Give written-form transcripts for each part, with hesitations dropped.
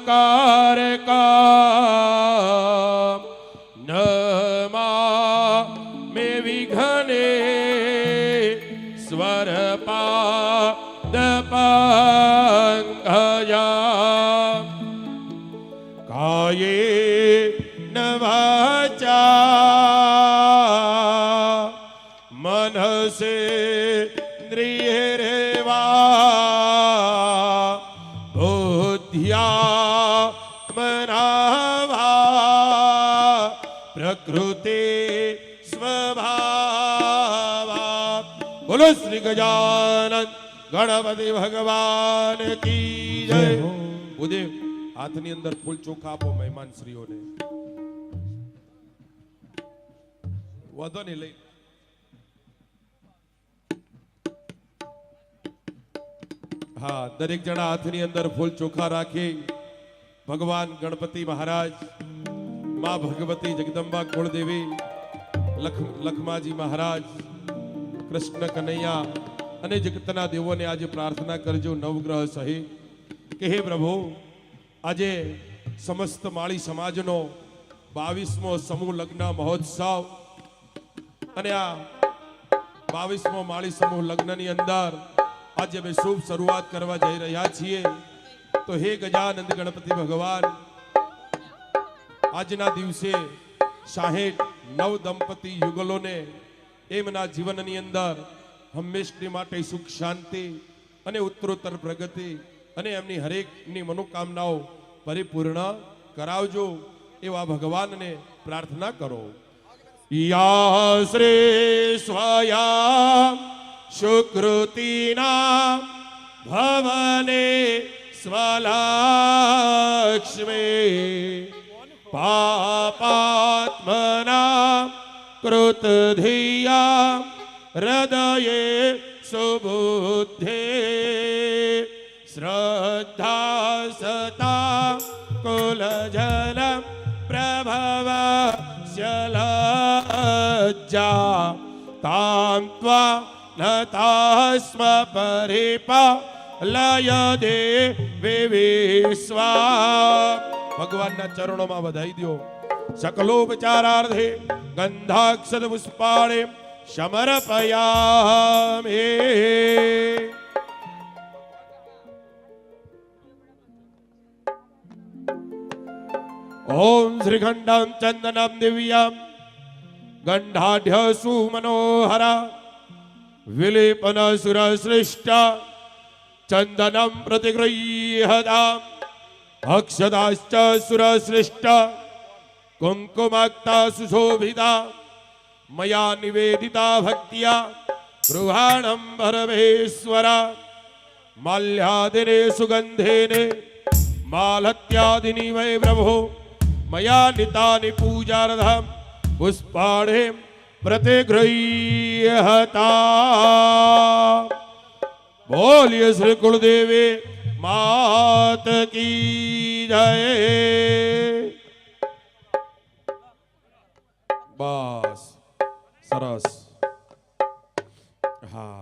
Car का नमा में विघने स्वर पाद पंकजा काये नवाचा मनसे इंद्रियरेवा बुद्धिया मनावा प्रकृति स्वभावा। बोलो श्री गजानन गणपति भगवान की जय। उदय हाथनी अंदर फूल चोखा आपो મહેમાન શ્રીઓને વધો ને લઈ હા દરેક જણા હાથની અંદર ફૂલ ચોખા રાખી ભગવાન ગણપતિ મહારાજ માં ભગવતી જગદંબા કુળદેવી લખમાજી મહારાજ કૃષ્ણ કનૈયા અને જગતના દેવોને આજે પ્રાર્થના કરજો નવગ્રહ સહિત કે હે પ્રભુ આજે સમસ્ત માળી સમાજનો 22મો સમૂહ લગ્ન મહોત્સવ અને આ 22મો માળી સમૂહ લગ્નની અંદર આજે અમે શુભ શરૂઆત કરવા જઈ રહ્યા છીએ। તો હે ગજાનંદ ગણપતિ ભગવાન આજના દિવસે 69 દંપતિ યુગલોને એમના જીવનની અંદર હંમેશની માટે સુખ શાંતિ અને ઉત્તરોત્તર પ્રગતિ અને એમની હરેકની મનોકામનાઓ પરિપૂર્ણ કરાવજો એવા ભગવાનને પ્રાર્થના કરો। યા શ્રી સ્વયા સુકૃતિના ભવને સ્વલક્ષ્મી પાપાત્મના કૃતધિયા હૃદયે સુબુદ્ધે શ્રદ્ધા સતા કુલજલ પ્રભવ શલજ્જા તામ ત્વા નતાસ્મ પરિપાલય દેવી વિશ્વા। ભગવાનના ચરણોમાં વધાઈ દો। સકલોપચારાર્થે ગંધાક્ષત પુષ્પાણે સમર્પયામિ। ઓમ શ્રીખંડમ ચંદનમ દિવ્યમ ગંધાઢ્ય સુમનોહરા વિલેપન સુર શ્રેષ્ઠ ચંદનમ પ્રતિગૃહ્યતા અક્ષદાશ્ચ સુર શ્રેષ્ઠ કુંકુમાક્તા સુશોભિતા મયા નિવેદિતા ભક્ત્યા ગૃહાણમ પરમેશ્વરા માલ્યાદિને સુગંધેને માલત્યાદિની વૈ પ્રભો મયા નિતાનિ પૂજાર્થમ પુષ્પાણે प्रतिगृह्यता। बोलिए श्री कुलदेवी मात की जय। बस सरस। हाँ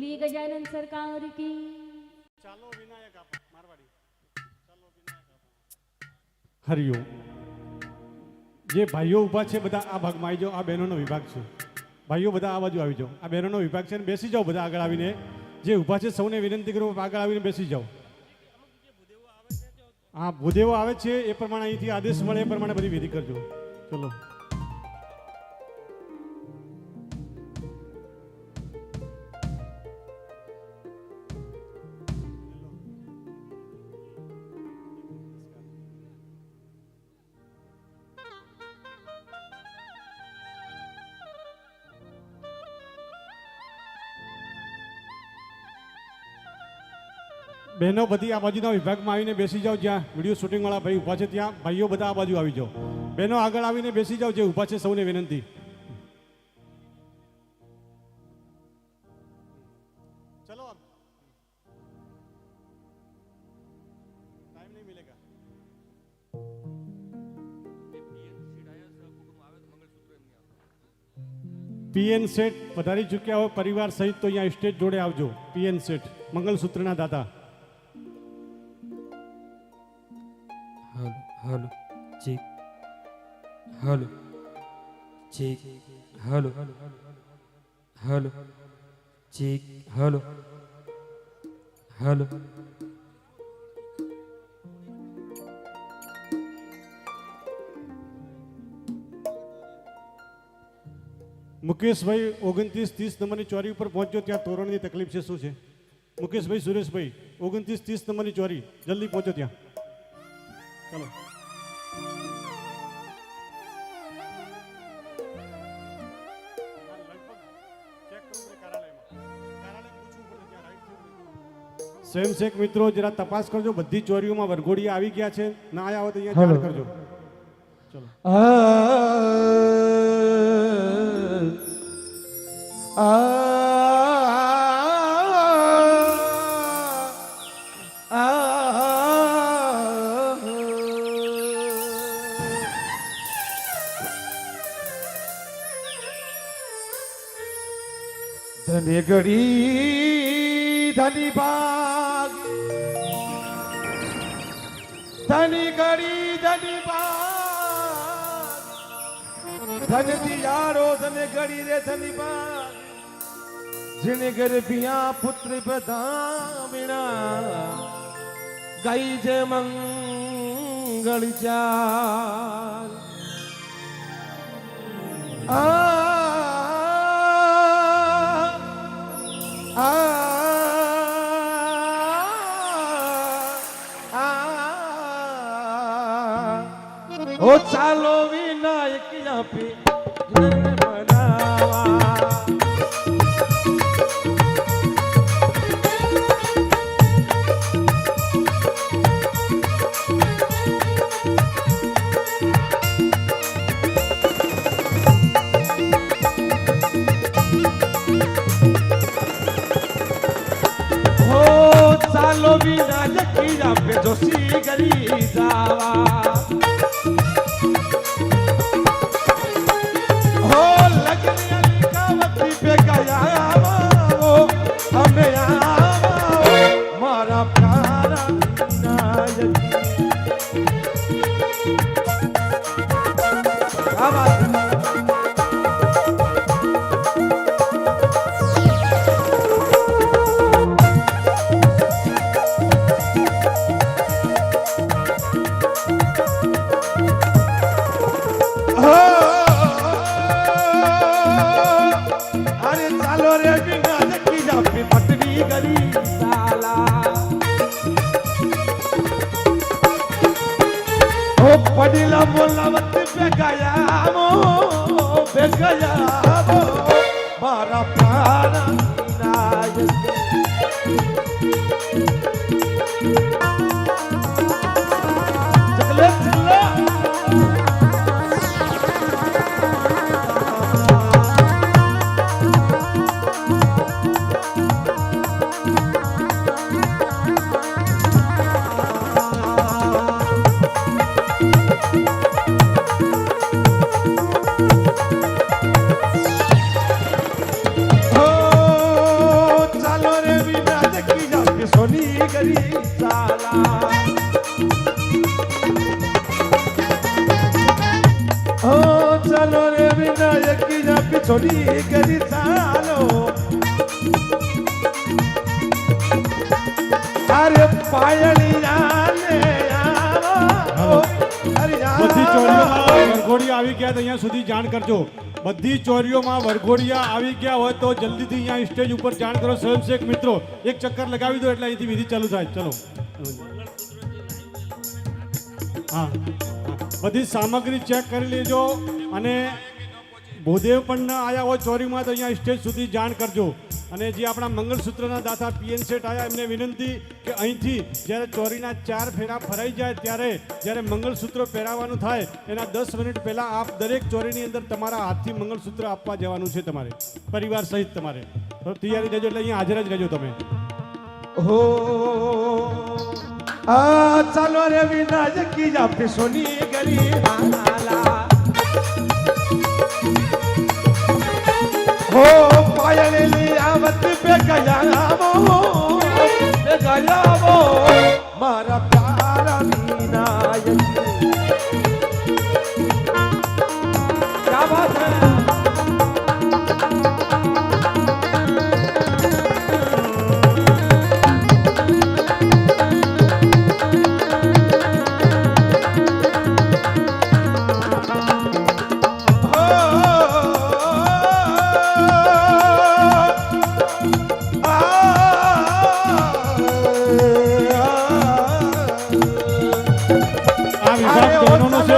बोलिए गजानन सरकार की। ચાલો વિનાયક આપા મારવાડી ચાલો વિનાયક આપા હરિયો જે ભાઈઓ ઊભા છે બધા આ ભાગમાં આવી જાઓ. આ બહેનોનો વિભાગ છે. ભાઈઓ બધા આ બાજુ આવી જાઓ. આ બહેનોનો વિભાગ છે. બેસી જાઓ બધા આગળ આવીને. જે ઊભા છે સૌને વિનંતી કરું આગળ આવીને બેસી જાઓ. હા ભૂદેવો આવે છે એ પ્રમાણે અહીંથી આદેશ મળે એ પ્રમાણે બધી વિધિ કરજો. ચલો બહેનો બધી આ બાજુના વિભાગમાં આવીને બેસી જાઓ. જ્યાં વિડીયો શૂટિંગ વાળા ભાઈ ઊભા છે ત્યાં ભાઈઓ બધા આ બાજુ આવી જાઓ. બહેનો આગળ આવીને બેસી જાઓ. જે ઊભા છે સૌને વિનંતી. ચલો ટાઈમ નહીં મિલેગા. પીએન સેઠ વધારી ચૂક્યા હોય પરિવાર સહિત તો અહીંયા સ્ટેજ જોડે આવજો. પીએન શેઠ મંગલસૂત્રના દાદા. Hello check hello check hello hello check hello hello મુકેશભાઈ 29-30 નંબરની ચોરી ઉપર પહોંચજો. ત્યાં તોરણની તકલીફ છે. શું છે મુકેશભાઈ? સુરેશભાઈ 29-30 નંબરની ચોરી જલ્દી પહોંચો ત્યાં. ચલો સ્વયંસેવક મિત્રો જરા તપાસ કરજો. બધી ચોરીઓમાં વરઘોડી આવી ગયા છે. ના આવ્યા હોય તો અહીંયા જાણ કરજો. ચલો ધને ઘડી ધની ભાગ ધની ઘડી ધની ભાગ ધન દિયારો ધને ઘડી રે ધની ભાગ જેને ઘર પિયા પુત્ર પ્રધામિણા ગાઈ જે મંગળ ચાલ ઓ ચાલો વિનાયક આપે મનાવા ચાલો વિનાયક આપે જોશી ગરી જાવા હો લગની અલિકાવતી પે ગયા આવો અમે આવો મારા પ્યારા વિનાયક આવા पड़ीला बोलावत पे गया मो पे गया मो मारा प्यारा विनायक चले चलो સોની કરી ચાલો અરે પાયણિયાને આવો બધી ચોરીઓમાં વરઘોડિયા આવી ગયા તો અહીંયા સુધી જાણ કરજો. બધી ચોરીઓમાં વરઘોડિયા આવી ગયા હોય તો જલ્દીથી અહીંયા સ્ટેજ ઉપર જાણ કરો. સ્વયંસેવક મિત્રો એક ચક્કર લગાવી દો એટલે અહીંથી વિધિ ચાલુ થાય. ચલો હા, બધી સામગ્રી ચેક કરી લેજો અને ભૂદેવ પણ ન આવ્યા હોય ચોરીમાં તો અહીંયા સ્ટેજ સુધી જાણ કરજો. અને જે આપણા મંગળસૂત્રના દાતા પીએન શેઠ આવ્યા એમને વિનંતી કે અહીંથી જ્યારે ચોરીના 4 ફેરા ફરાઈ જાય ત્યારે જ્યારે મંગળસૂત્ર પહેરાવવાનું થાય એના 10 મિનિટ પહેલાં આપ દરેક ચોરીની અંદર તમારા હાથથી મંગળસૂત્ર આપવા જવાનું છે તમારે પરિવાર સહિત. તમારે તો તૈયારી રહેજો એટલે અહીંયા હાજર જ રહેજો તમે. હો આ ચાલો રે વિનાયકી આપે સોની ગરી હાલા હો પાયણેલી આવત पे ગયાવો મારા પ્યારા વિનાયક क्या बात है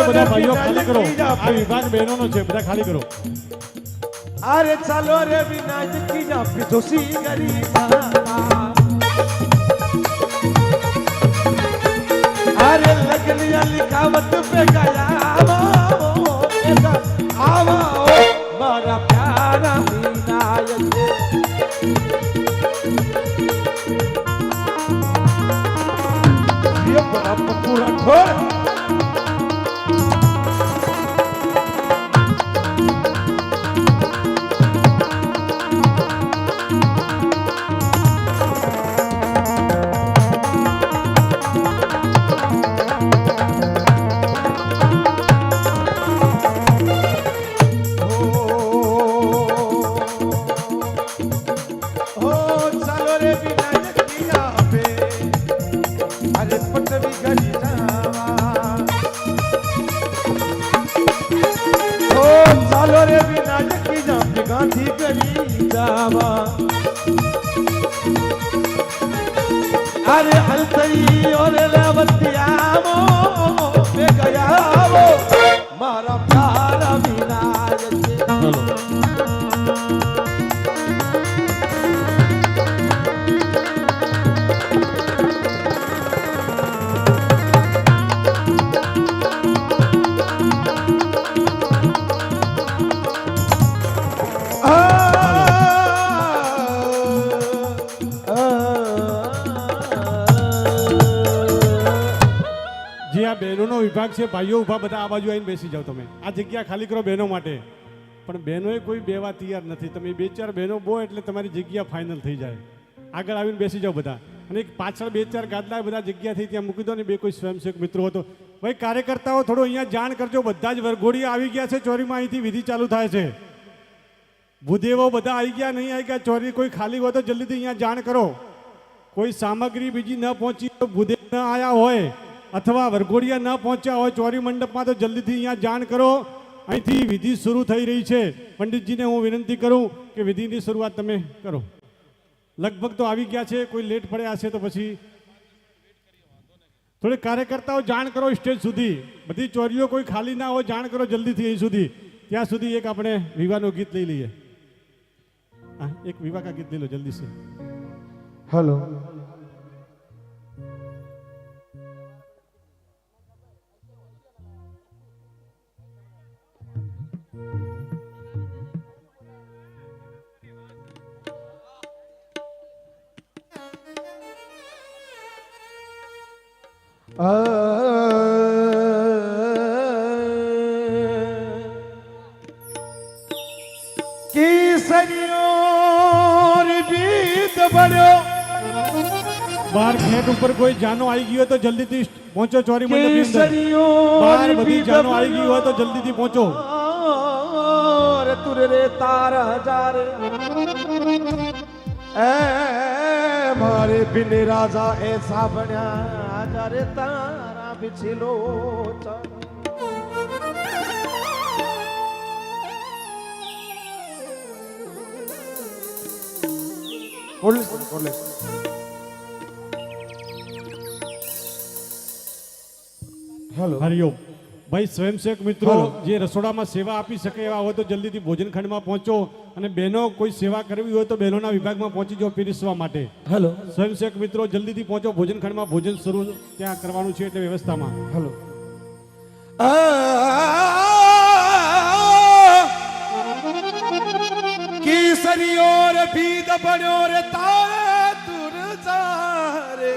બધા ભાઈઓ ખાલી કરો. આ વિભાગ બહેનોનો છે, બધા ખાલી કરો. અરે ચાલો રે વિનાયકી આપી દોસી ગરી અરે લગનિયા લિખાવત पे ગયાવો આવો મારા પ્યારા વિનાયક ये बड़ा पूरा ढोल अरे हलतई और लवतियामो पे गयावो मारा प्यारा विनायक બહેનોનો વિભાગ છે. ભાઈઓ ઊભા બધા આ બાજુ આવીને બેસી જાઓ. તમે આ જગ્યા ખાલી કરો બહેનો માટે. પણ બહેનોએ કોઈ બેવા તૈયાર નથી. તમે 2-4 બહેનો બહો એટલે તમારી જગ્યા ફાઇનલ થઈ જાય. આગળ આવીને બેસી જાઓ બધા. અને એક પાછળ 2-4 ગાદલા બધા જગ્યાથી ત્યાં મૂકી દો ને. બે કોઈ સ્વયંસેવક મિત્રો હતો ભાઈ કાર્યકર્તાઓ થોડો અહીંયા જાણ કરજો. બધા જ વરઘોડિયા આવી ગયા છે ચોરીમાં. અહીંથી વિધિ ચાલુ થાય છે. ભૂદેવો બધા આવી ગયા નહીં આવી ગયા ચોરી કોઈ ખાલી હોય તો જલ્દીથી અહીંયા જાણ કરો. કોઈ સામગ્રી બીજી ન પહોંચી તો ભૂદેવ ન આવ્યા હોય અથવા વરઘોડિયા ન પહોંચ્યા હોય ચોરી મંડપમાં તો જલ્દીથી અહીંયા જાણ કરો. અહીંથી વિધિ શરૂ થઈ રહી છે. પંડિતજીને હું વિનંતી કરું કે વિધિની શરૂઆત તમે કરો. લગભગ તો આવી ગયા છે. કોઈ લેટ પડ્યા હશે તો પછી થોડી કાર્યકર્તાઓ જાણ કરો સ્ટેજ સુધી. બધી ચોરીઓ કોઈ ખાલી ના હોય જાણ કરો જલ્દીથી અહીં સુધી. ત્યાં સુધી એક આપણે વિવાહનું ગીત લઈ લઈએ. હા, એક વિવાહ કા ગીત લઈ લો જલ્દી से. हेलो बाहर खेत ऊपर कोई जानो आई गई हो तो जल्दी थी पहुंचो चोरी मंडप बाहर बधी जानो आई गई हो तो जल्दी थी पहुंचो. रे तुरे રે તારા જારે એ મારે બિન રાજા એસા બન્યા જારે તારા બિછલો હેલો હરિઓમ ભાઈ સ્વયંસેવક મિત્રો હાલો. જે રસોડામાં સેવા આપી શકે એવા હોય તો જલ્દીથી ભોજન ખંડમાં પહોંચો અને બહેનો કોઈ સેવા કરવી હોય તો બહેનોના વિભાગમાં પહોંચી જાઓ પીરસવા માટે હલો સ્વયંસેવક મિત્રો જલ્દીથી પહોંચો ભોજન ખંડમાં ભોજન શરૂ ત્યાં કરવાનું છે એટલે વ્યવસ્થામાં હેલો કેસરી ઓર ભીદ બન્યો રે તારે તુર જારે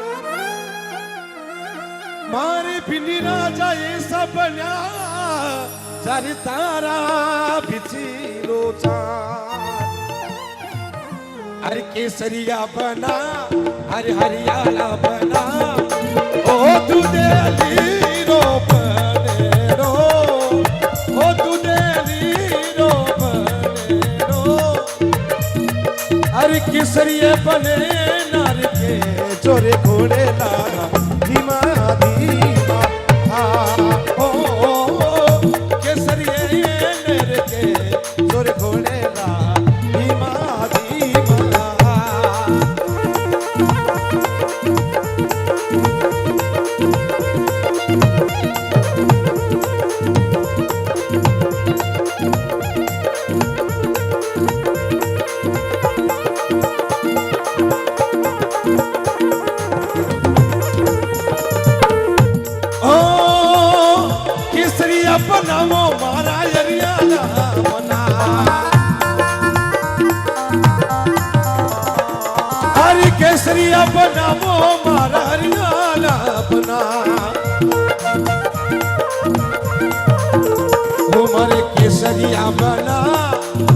મારે ભીની રાજા એ સબન્યા જારે તારા બિછલો અરે કેસરિયા બના અરે હરિયાળા બના ઓ દુદેલી રો બનેરો ઓ દુદેલી રો બનેરો અરે કેસરીએ બને નાર કે જોરે ઘોડે લાગા ધીમા ધીમા ઓ કેસરીએ નર કે જોરે ઘોડે લાગા ધીમા ધીમા બનાવો મારા હરિયાળા બના હરી કેસરિયા બનાવો મારા હરિયાળા બના ઓ મારે કેસરિયા બના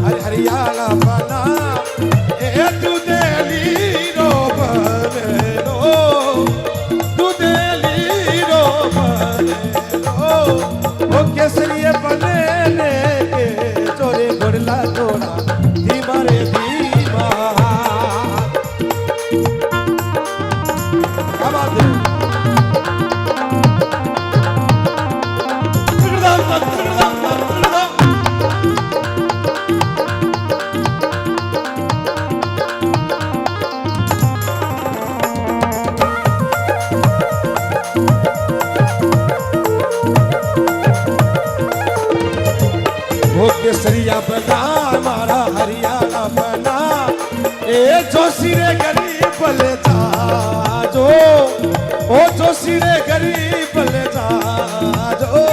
હરી હરિયાળા બના એ દુદેલી રો બનેરો દુદેલી રો બનેરો ओ केसरिए बने ने के चोरे घोड़ला तोड़ा धीमा रे धीमा क्या बात है केसरिया बना मारा हरियाणा बना ए जोशी रे गरीब ले जाजो ओ जोशी रे गरीब ले जाजो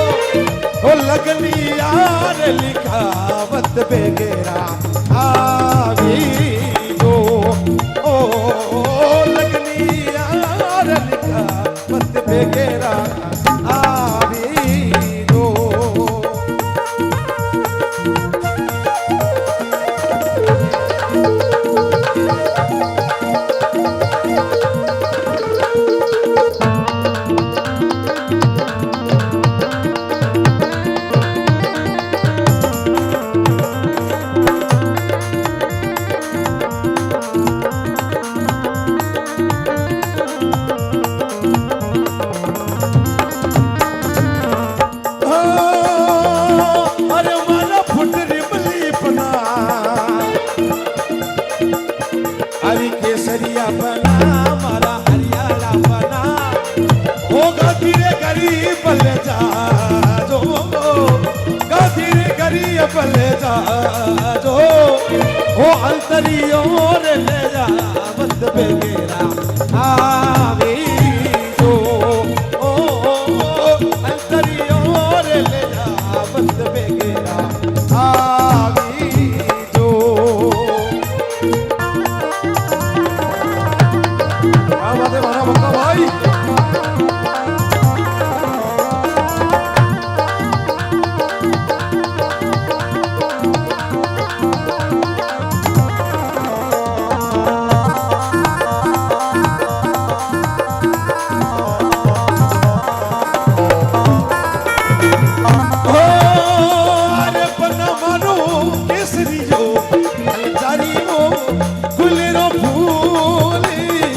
ओ लगनी यार लिखावत बेगेरा आवी जो ओ लगनी यार लिखावत बेगेरा आवी जो केसरिया बना मारा हरियाणा बना होगा धीरे गरीब ले जा जो धीरे गरीब ले जा जो हो अंतरियों ले जा बंद बेगेरा आवी जो ओ अंतरियों ले जा बंद बेगेरा आवी जो मारा बक्का भाई ફૂલી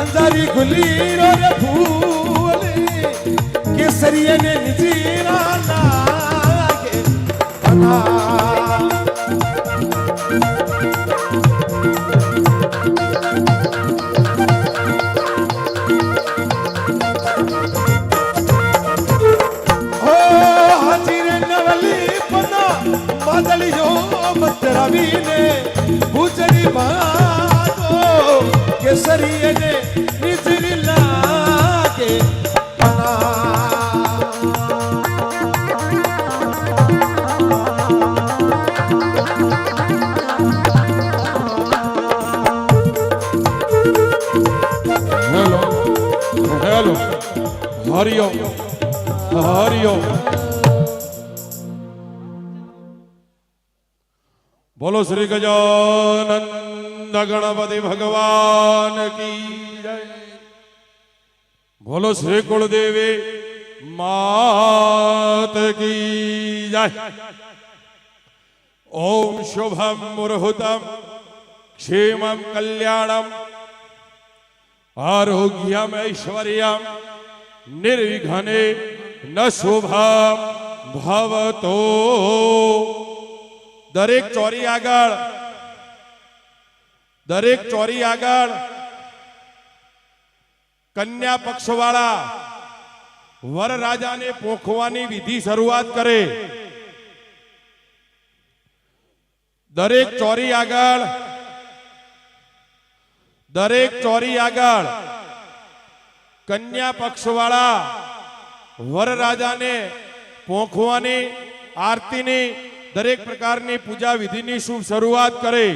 અંજારી ગુલી રે ફૂલી કેસરીએ ને નીજીરા લાગે અના બદલ્યો મતરવીને ભૂજડી બાતો કેસરીએ ને નીચરી લાગે હેલો હેલો હરિયો હરિયો બોલો શ્રી ગજાનંદ ગણપતિ ભગવાન કી જય બોલો શ્રી કુળદેવી માત કી જય ઓમ શુભમ મુહૂર્તમ ક્ષેમમ કલ્યાણમ આરોગ્યમ ઐશ્વર્યમ નિર્વિઘ્ને ન શુભમ ભવતો દરેક ચોરી આગળ કન્યા પક્ષવાળા વરરાજાને પોખવાની વિધિ શરૂઆત કરે. દરેક ચોરી આગળ કન્યા પક્ષવાળા વરરાજાને પોખવાની આરતીની દરેક પ્રકારની પૂજા વિધિની શુભ શરૂઆત કરે.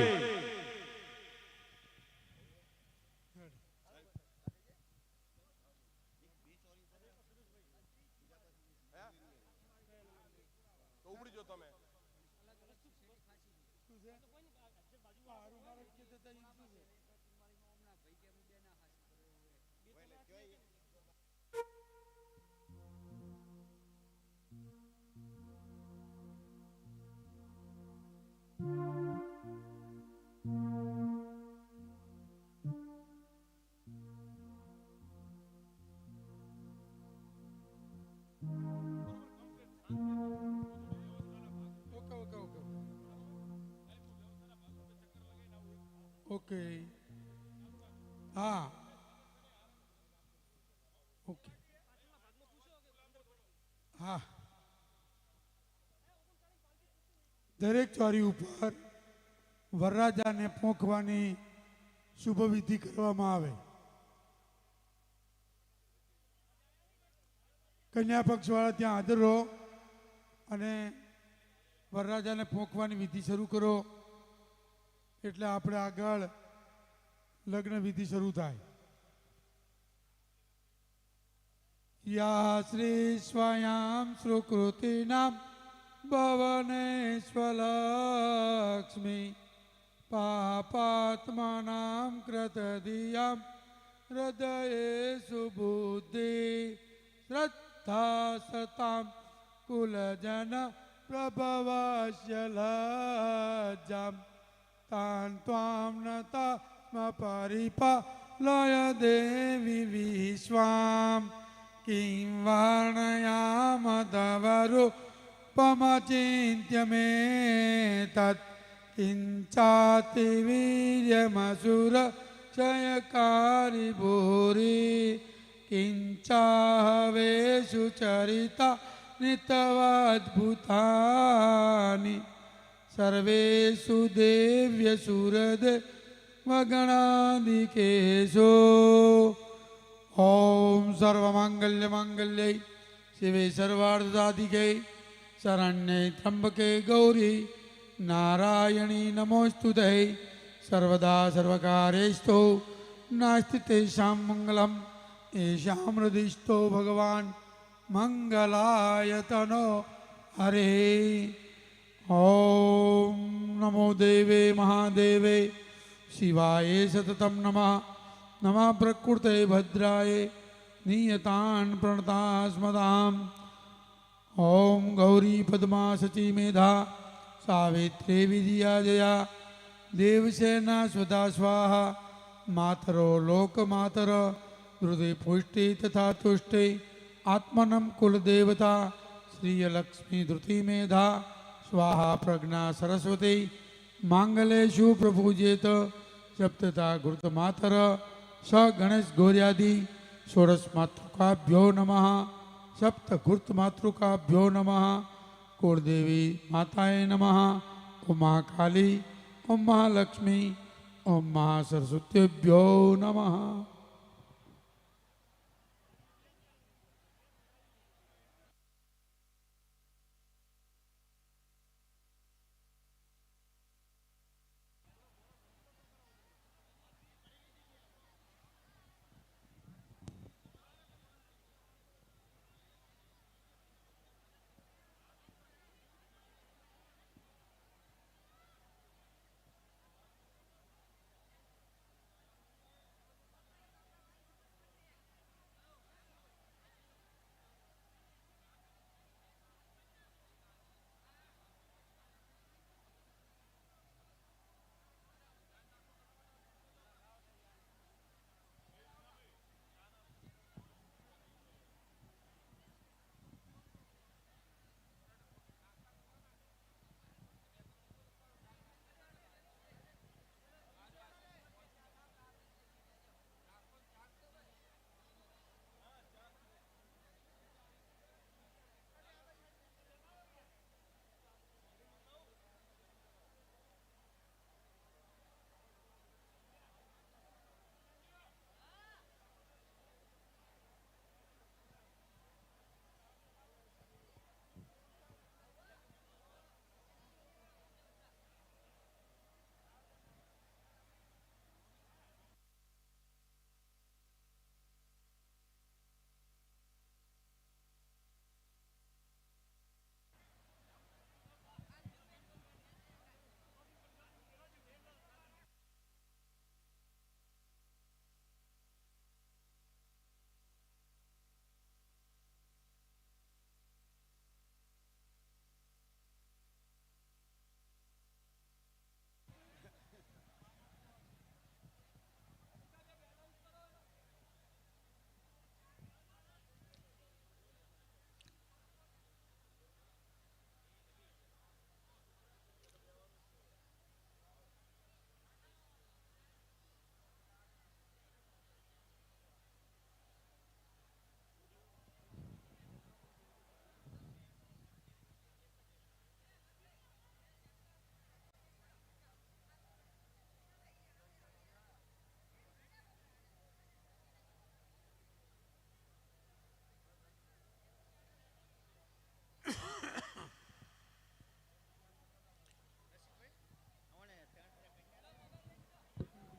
ઓકે હા ઓકે હા દરેક ચોરી ઉપર વરરાજાને પોંખવાની શુભ વિધિ કરવામાં આવે. કન્યા પક્ષવાળા ત્યાં હાજર રહો અને વરરાજાને પોંખવાની વિધિ શરૂ કરો એટલે આપણે આગળ લગ્ન વિધિ શરૂ થાય. યા શ્રી સ્વયં સુકૃતિનામ ભવનેશ્વલક્ષ્મી પાપાત્માનામ કૃતધિયામ હૃદયે સુબુદ્ધિ શ્રદ્ધા સતામ કુલજન પ્રભવસ્ય લજ્જામ તાન ત્વામ નતા સ્મ પરિપાલય દેવી વિશ્વામ કિં વર્ણયામ તવરો પમચિંત્ય મે તત કિંચાતિ વીર્યમસુર ક્ષયકારી ભૂરી કિંચાહવેષુ ચરિતા નિતવદ્ભુતાની સર્વેષુ દેવ્ય સુરદ વગણાદિકેશો. ઓમ સર્વમાંગલ્ય માંગલ્યૈ શિવે સર્વાર્થસાધિકે શરણ્યે ત્રંબકે ગૌરી નારાયણી નમોસ્તુતે. સર્વદા સર્વકાર્યેષુ નાસ્તિ તેષાં મંગલમ એષાં હૃદિસ્થો ભગવાન મંગલાયતનો હરે. ઓમ નમો દેવે મહાદેવે શિવાય સતતમ નમઃ. નમઃ પ્રકૃતે ભદ્રાય નિયતાન પ્રણતાસ્મદામ. ઓમ ગૌરી પદ્મા સચી મેધા સાવિત્રી વિજયા જયા દેવસેના સ્વધા સ્વાહા માતરો લોકમાતર હૃદય પુષ્ટિ તથા તુષ્ટિ આત્મનમ કુલદેવતા શ્રીય લક્ષ્મી ધૃતિ મેધા સ્વાહા પ્રજ્ઞા સરસ્વતી માંગલેશુ પ્રભુજેત સપ્તતા ઘૃતમાતર સ ગણેશ ગૌર્યાદિ ષોડશ માતૃકાભ્યો નમઃ સપ્ત ઘૃત માતૃકાભ્યો નમઃ કુળદેવી માતાએ નમઃ ઉમા કાલી ઓમ મહાલક્ષ્મી ઓમ મહાસરસ્વતીભ્યો નમઃ.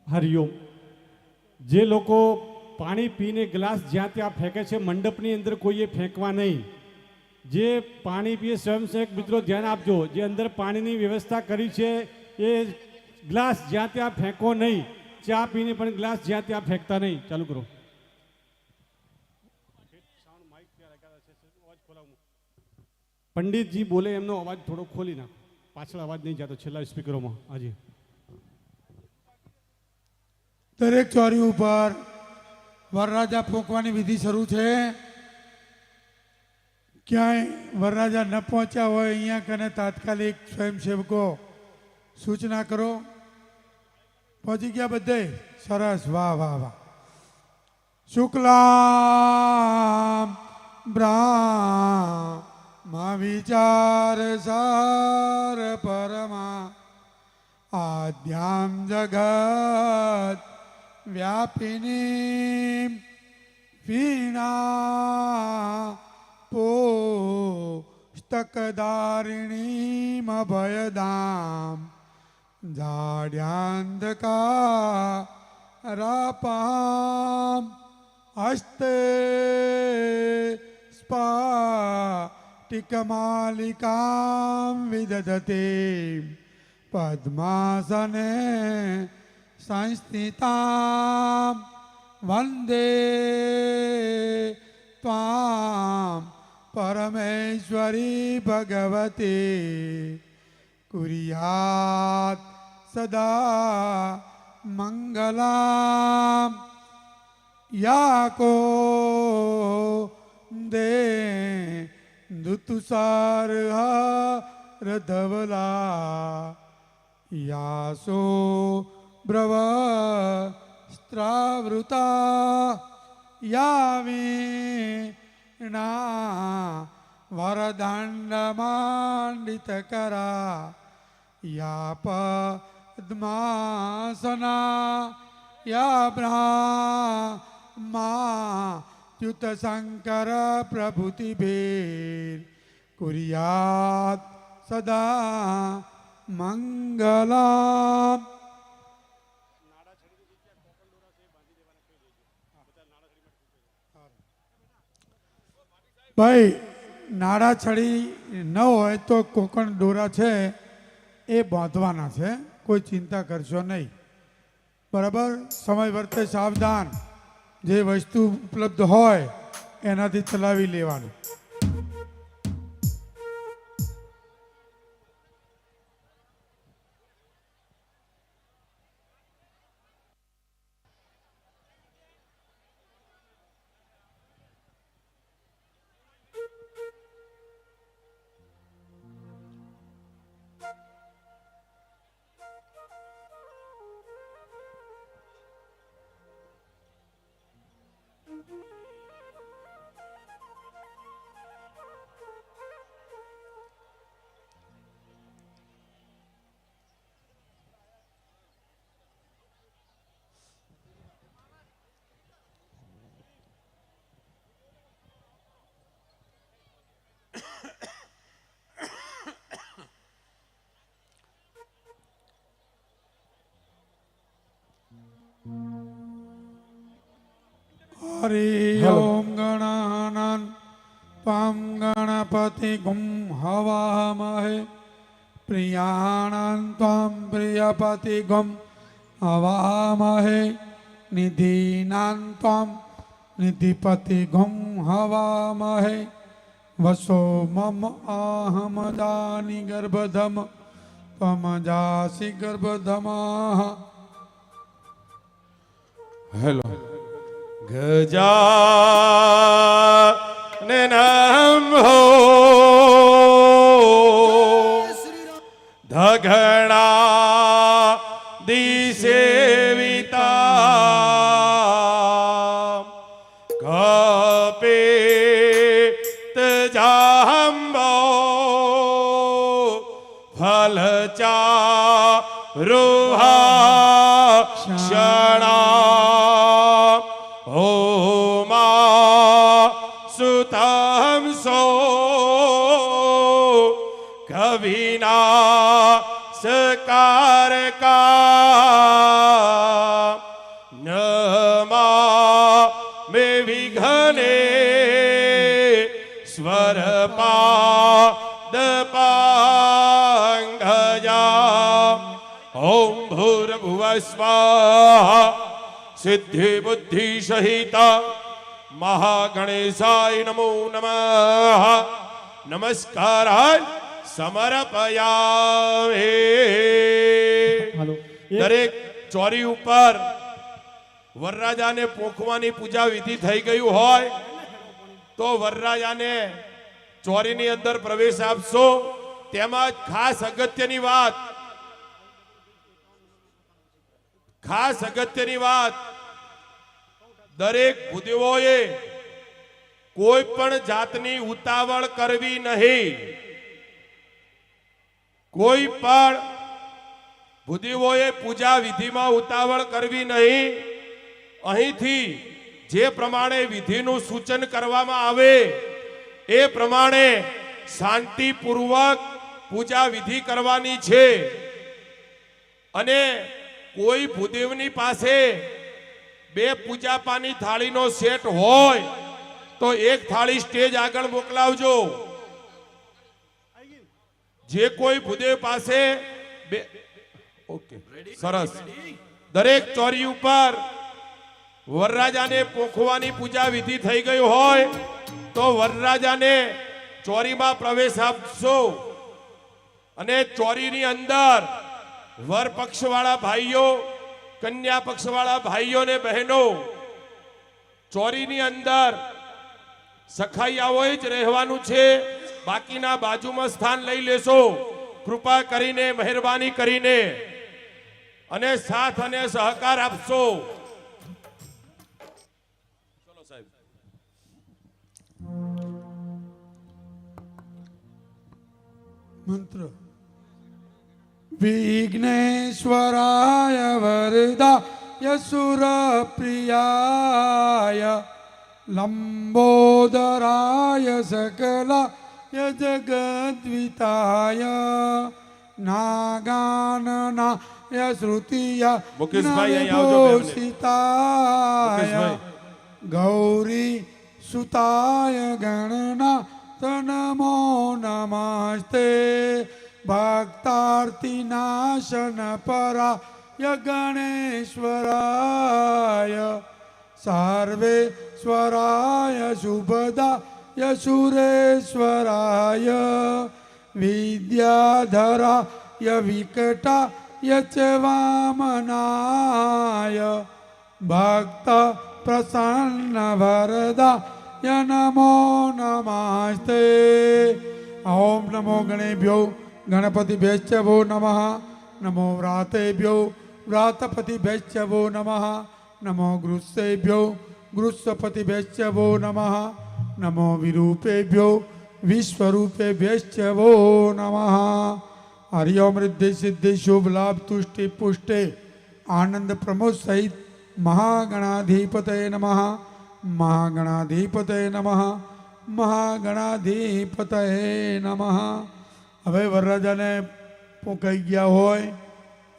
હરિઓમ. જે લોકો પાણી પીને ગ્લાસ જ્યાં ત્યાં ફેંકે છે મંડપની અંદર કોઈએ ફેંકવા નહીં. જે પાણી પીએ સ્વયંસેવક મિત્રો ધ્યાન આપજો. જે અંદર પાણીની વ્યવસ્થા કરી છે એ ગ્લાસ જ્યાં ત્યાં ફેંકો નહીં. ચા પીને પણ ગ્લાસ જ્યાં ત્યાં ફેંકતા નહીં. ચાલુ કરો. પંડિતજી બોલે એમનો અવાજ થોડો ખોલી નાખો. પાછળ અવાજ નહીં જતો છેલ્લા સ્પીકરોમાં. હાજી. દરેક ચોરી ઉપર વરરાજા ફૂંકવાની વિધિ શરૂ છે. ક્યાંય વરરાજા ન પહોંચ્યા હોય અહીંયા કને તાત્કાલિક સ્વયંસેવકો સૂચના કરો. પહોંચી ગયા બધે? સરસ. વાહ વાહ વાહ. શુક્લામ બ્રાહ્મા વિચાર સાર પરમા આદ્યામ જગત વ્યાપિની વીણા પુસ્તકધારિણીમ અભયદામ જાડ્યાંધકારાપામ હસ્તે સ્ફટિકમાલિકામ વિદધતે પદ્માસને સંસ્થિતામ વંદે ત્વામ પરમેશ્વરી ભગવતી કુર્યાત સદા મંગલામ યાકો દે દુતુસાર રધવલા યાસો બ્રવ સ્ત્રાવૃતા યાવીણા વરદાંડમાંડિત કરા યા પદ્માસના યા બ્રહ્મા ચ્યુત શંકર પ્રભુતિભેર કુર્યાત સદા મંગલમ. ભાઈ નાડા છડી ન હોય તો કોકણ દોરા છે એ બાંધવાના છે, કોઈ ચિંતા કરશો નહીં. બરાબર, સમય વર્તે સાવધાન, જે વસ્તુ ઉપલબ્ધ હોય એનાથી ચલાવી લેવાનું. હરિ ઓમ ગણાનન ત્વમ ગણપતિ ગુમ હવામહે પ્રિયાણન ત્વમ પ્રિયપતિ ગુમ હવામહે નિધિનાન ત્વમ નિધિપતિ ગુમ હવામહે વસો મમ અહમદાની ગર્ભધમ ત્વમ જાસી ગર્ભધમા. હેલો. ગજાનનમ હો ધગણા દિસેવિતા કપિત જાંબો ફલચારુહા ક્ષણા સુતમ સો કવિના સકારકા નમા મે વિઘ્ને સ્વરપાદ પાંગજા. ઓમ ભૂર્ભુવઃ સ્વાહા સિદ્ધિ બુદ્ધિ સહિતા મહાગણેશાય નમો નમઃ. નમસ્કારાય સમર્પયામે. હાલો દરેક ચોરી ઉપર વરરાજાને પોખવાની પૂજા વિધિ થઈ ગયું હોય તો વરરાજાને ચોરીની અંદર પ્રવેશ આપશો. તેમાં ખાસ અગત્યની વાત, દરેક ભૂદેવોએ કોઈ પણ જાતની ઉતાવળ કરવી નહીં. કોઈ પણ ભૂદેવોએ પૂજા વિધિમાં ઉતાવળ કરવી નહીં. અહીંથી જે પ્રમાણે વિધિનું સૂચન કરવામાં આવે એ પ્રમાણે શાંતિપૂર્વક પૂજા વિધિ કરવાની છે. અને કોઈ ભૂદેવની પાસે બે પૂજાપાની થાળીનો સેટ હોય તો એક થાળી સ્ટેજ આગળ મોકલાવજો. જે કોઈ ભૂદેવ પાસે બે, ઓકે, સરસ. દરેક ચોરી ઉપર વરરાજાને પોખવાની પૂજા વિધિ થઈ ગઈ હોય તો વરરાજાને ચોરીમાં પ્રવેશ આપશો. અને ચોરીની અંદર વર પક્ષવાળા ભાઈઓ, કન્યા પક્ષવાળા ભાઈઓ ને બહેનો, ચોરીની અંદર સખાઈયાઓએ જ રહેવાનું છે. બાકીના બાજુમાં સ્થાન લઈ લેશો. કૃપા કરીને, મહેરબાની કરીને અને સાથ અને સહકાર આપશો. ચલો સાહેબ. મંત્ર વિઘ્નેશ્વરાય વરદાય સુરપ્રિયાય લંબોદરાય સકલાય જગદ્વિતાય નાગાનનાય શ્રુતિય મુકેશભાઈ, અહીં આવજો બે મિનિટ. સીતાય મુકેશભાઈ. ગૌરી સુતાય ગણનાથ નમો નમસ્તે ભક્તાર્તિનાશન પરાય ગણેશ્વરાય સર્વેશ્વરાય શુભદાય સુરેશ્વરાય વિદ્યાધરાય વિકટાય ચ વામનાય ભક્ત પ્રસન્ન વરદાય નમો નમસ્તે. ઓમ નમો ગણેભ્યો ગણપતિભ્યો નમઃ. નમો વ્રાતેભ્યો વ્રાતપતિભ્યો નમઃ. નમો ગૃત્સેભ્યો ગૃત્સપતિભ્યો નમઃ. નમો વિરૂપેભ્યો વિશ્વરૂપેભ્યો નમઃ. હરિ ઓમ રિદ્ધિ સિદ્ધિ શુભ લાભ તુષ્ટિ પુષ્ટે આનંદ પ્રમોદ સહિત મહાગણાધિપતય નમઃ. મહાગણાધિપતય નમઃ. મહાગણાધિપતય નમઃ. હવે વરરાજાને પોકાઈ ગયા હોય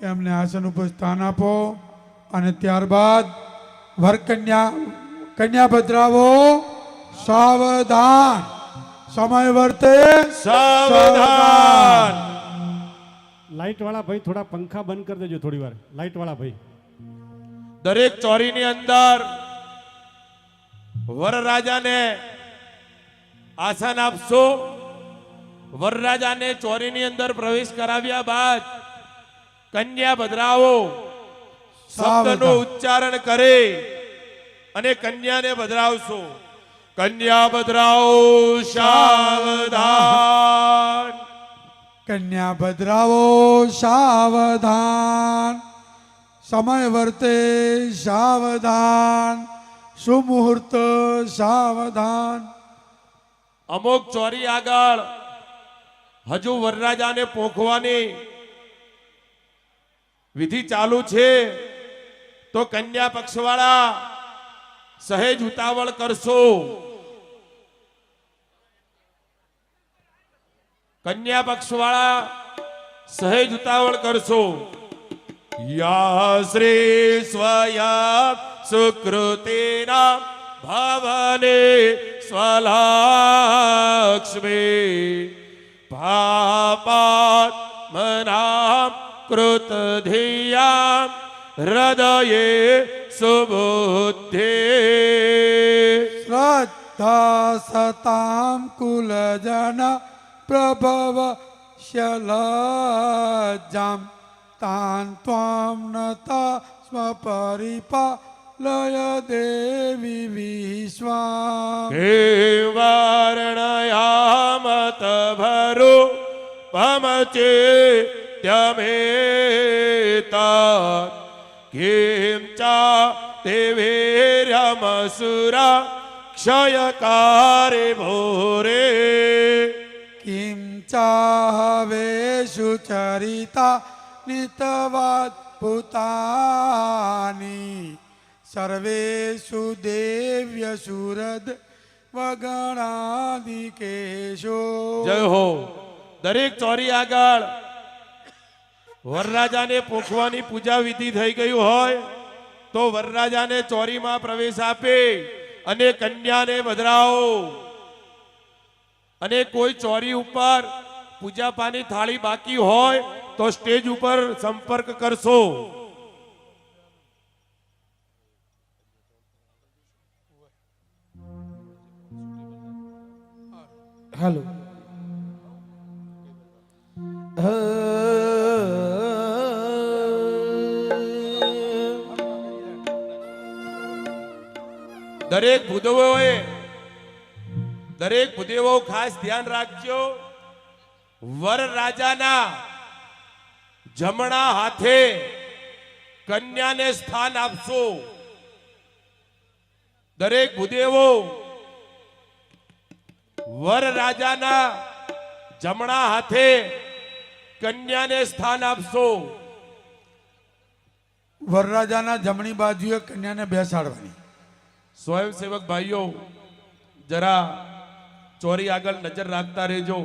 એમને આસન ઉપર સ્થાન આપો અને ત્યારબાદ કન્યા પધરાવો. સાવધાન, સમય વર્તે સાવધાન. લાઇટ વાળા ભાઈ થોડા પંખા બંધ કરી દેજો થોડી વાર. લાઇટ વાળા ભાઈ, દરેક ચોરીની અંદર વરરાજાને આસન આપશો. વરરાજાને ચોરીની અંદર પ્રવેશ કરાવ્યા બાદ કન્યા ભદ્રાવો શબ્દનો ઉચ્ચારણ કરે અને કન્યાને ભદ્રાવશો. કન્યા ભદ્રાવો સાવધાન. કન્યા ભદ્રાવો સાવધાન. સમય વર્તે સાવધાન. સુમુહૂર્ત સાવધાન. અમુક ચોરી આગળ હજુ વરરાજાને પોખવાની વિધિ ચાલુ છે, તો કન્યા પક્ષવાળા સહેજ ઉતાવળ કરશો. કન્યા પક્ષવાળા સહેજ ઉતાવળ કરશો. યા શ્રી સ્વયં સુકૃતિના ભવને સ્વલક્ષ્મી ભાપાત્મનાં કૃત ધિયાં હૃદયે સુબુદ્ધિ. શ્રદ્ધા સતામ કુલજન પ્રભવ શલજામ તાન ત્વામ નતા સ્મ પરિપાલય દેવી વિશ્વામ. હે વર્ણયામત ભરો પમચેત્યમેતા કિમ ચા દેવેર્યમસુરા ક્ષયકારે ભોરે. કિમ ચાહવેષુ ચરિતા નિતવાદ ભૂતાની સર્વેષુ દેવ્ય સુરદ વગણાદિકેશો. જય હો. દરેક ચોરી આગળ વરરાજાને પોખવાની પૂજા વિધિ થઈ ગયું હોય તો વરરાજાને ચોરીમાં પ્રવેશ આપે અને કન્યાને વધરાવો. અને કોઈ ચોરી ઉપર પૂજાપાની થાળી બાકી હોય તો સ્ટેજ ઉપર સંપર્ક કરશો. હાલો. દરેક ભૂદેવો ખાસ ધ્યાન રાખજો. વર રાજાના જમણા હાથે કન્યાને સ્થાન આપશો. દરેક ભૂદેવો વર રાજાના જમણા હાથે કન્યાને સ્થાન આપશો. વરરાજાના જમણી બાજુએ કન્યાને બેસાડવાની. સ્વયંસેવક ભાઈઓ જરા ચોરી આગળ નજર રાખતા રહેજો.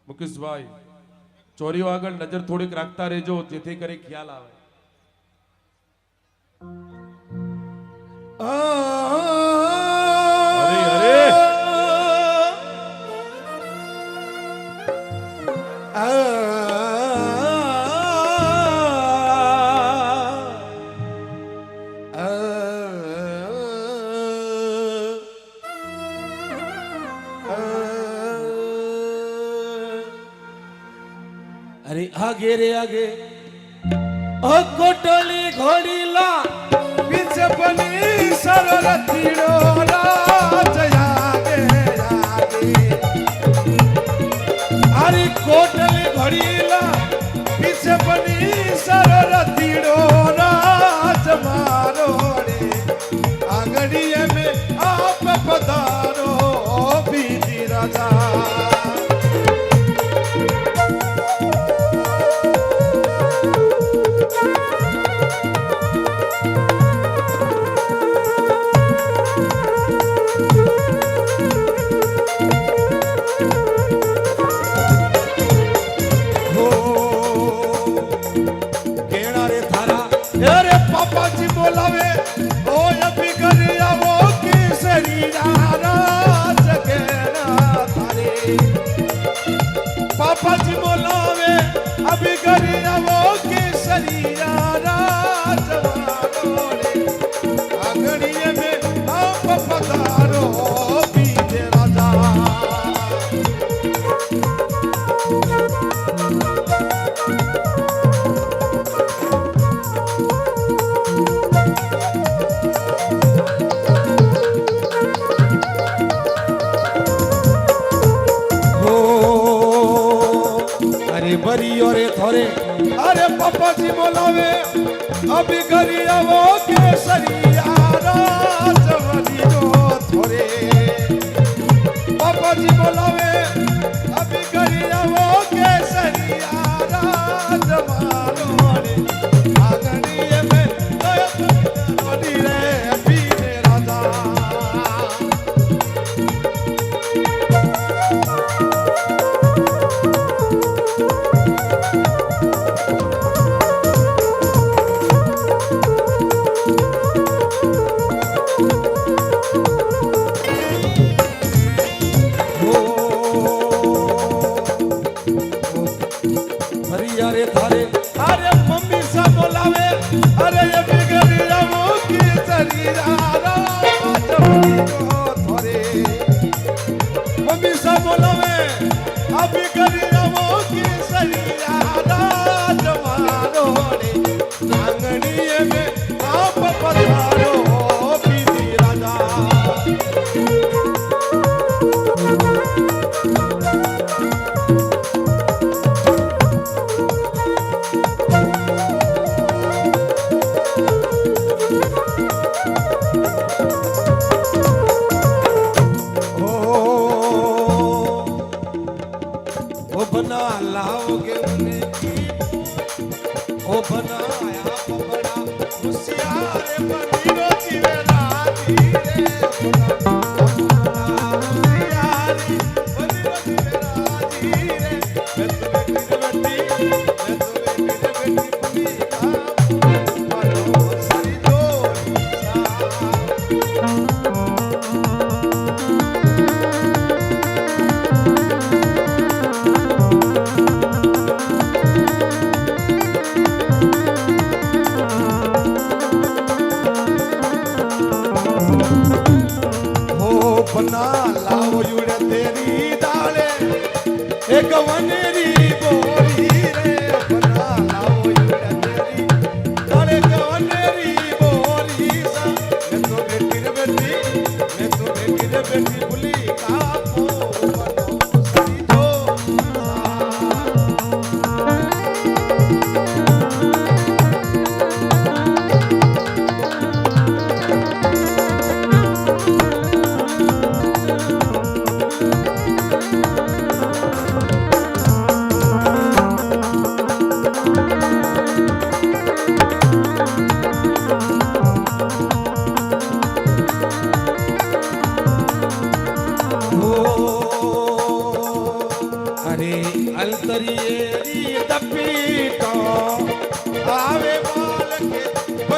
મુકેશભાઈ ચોરીઓ આગળ નજર થોડીક રાખતા રહેજો જેથી કરી ખ્યાલ આવે. અરે અરે अरे आगे रे आगे ओ कोटली घोड़ीला पीछे बनी सररतीड़ो राज आगे आगे अरे कोटली घोड़ीला पीछे बनी सररतीड़ो राज मारो रे आंगड़िए में आप पधारो बीती राजा पापाजी बोलावे ओ अभी करी आवो केसरी राज केना थारे पापाजी बोलावे अभी करी आवो केसरी राज वालोरे आंगड़िए में आप पधारो बीजे राजा बरियो रे थोरे अरे पापा जी बोलावे अभी घरी आवो केसरिया राज बरियो थोरे पापा जी बोलावे अभी घरी आवो केसरिया राज मारो रे आंगड़िए में रोडी रे बीने राजा अरे थारे अरे मम्मी सा बोलावे अरे ये बिगड़ी रामो की शरीरा राज थोरे मम्मी सा बोलावे अभी बिगड़ी रामो की शरीरा राज मारो रे आंगड़िए में आप पधारो बीती राजा बना लाओगे उन्हें ओ बनाया बड़ा होशियार बनीरो जीवे राजी रे होशियार बनीरो जीवे राजी रे मैं तुम्हें बेटी पुनी का मानो सारी बना लाओ युड़ तेरी दाले एक वनेरी बोरी रे बना लाओ युड़ तेरी दाले एक वनेरी बोरी सा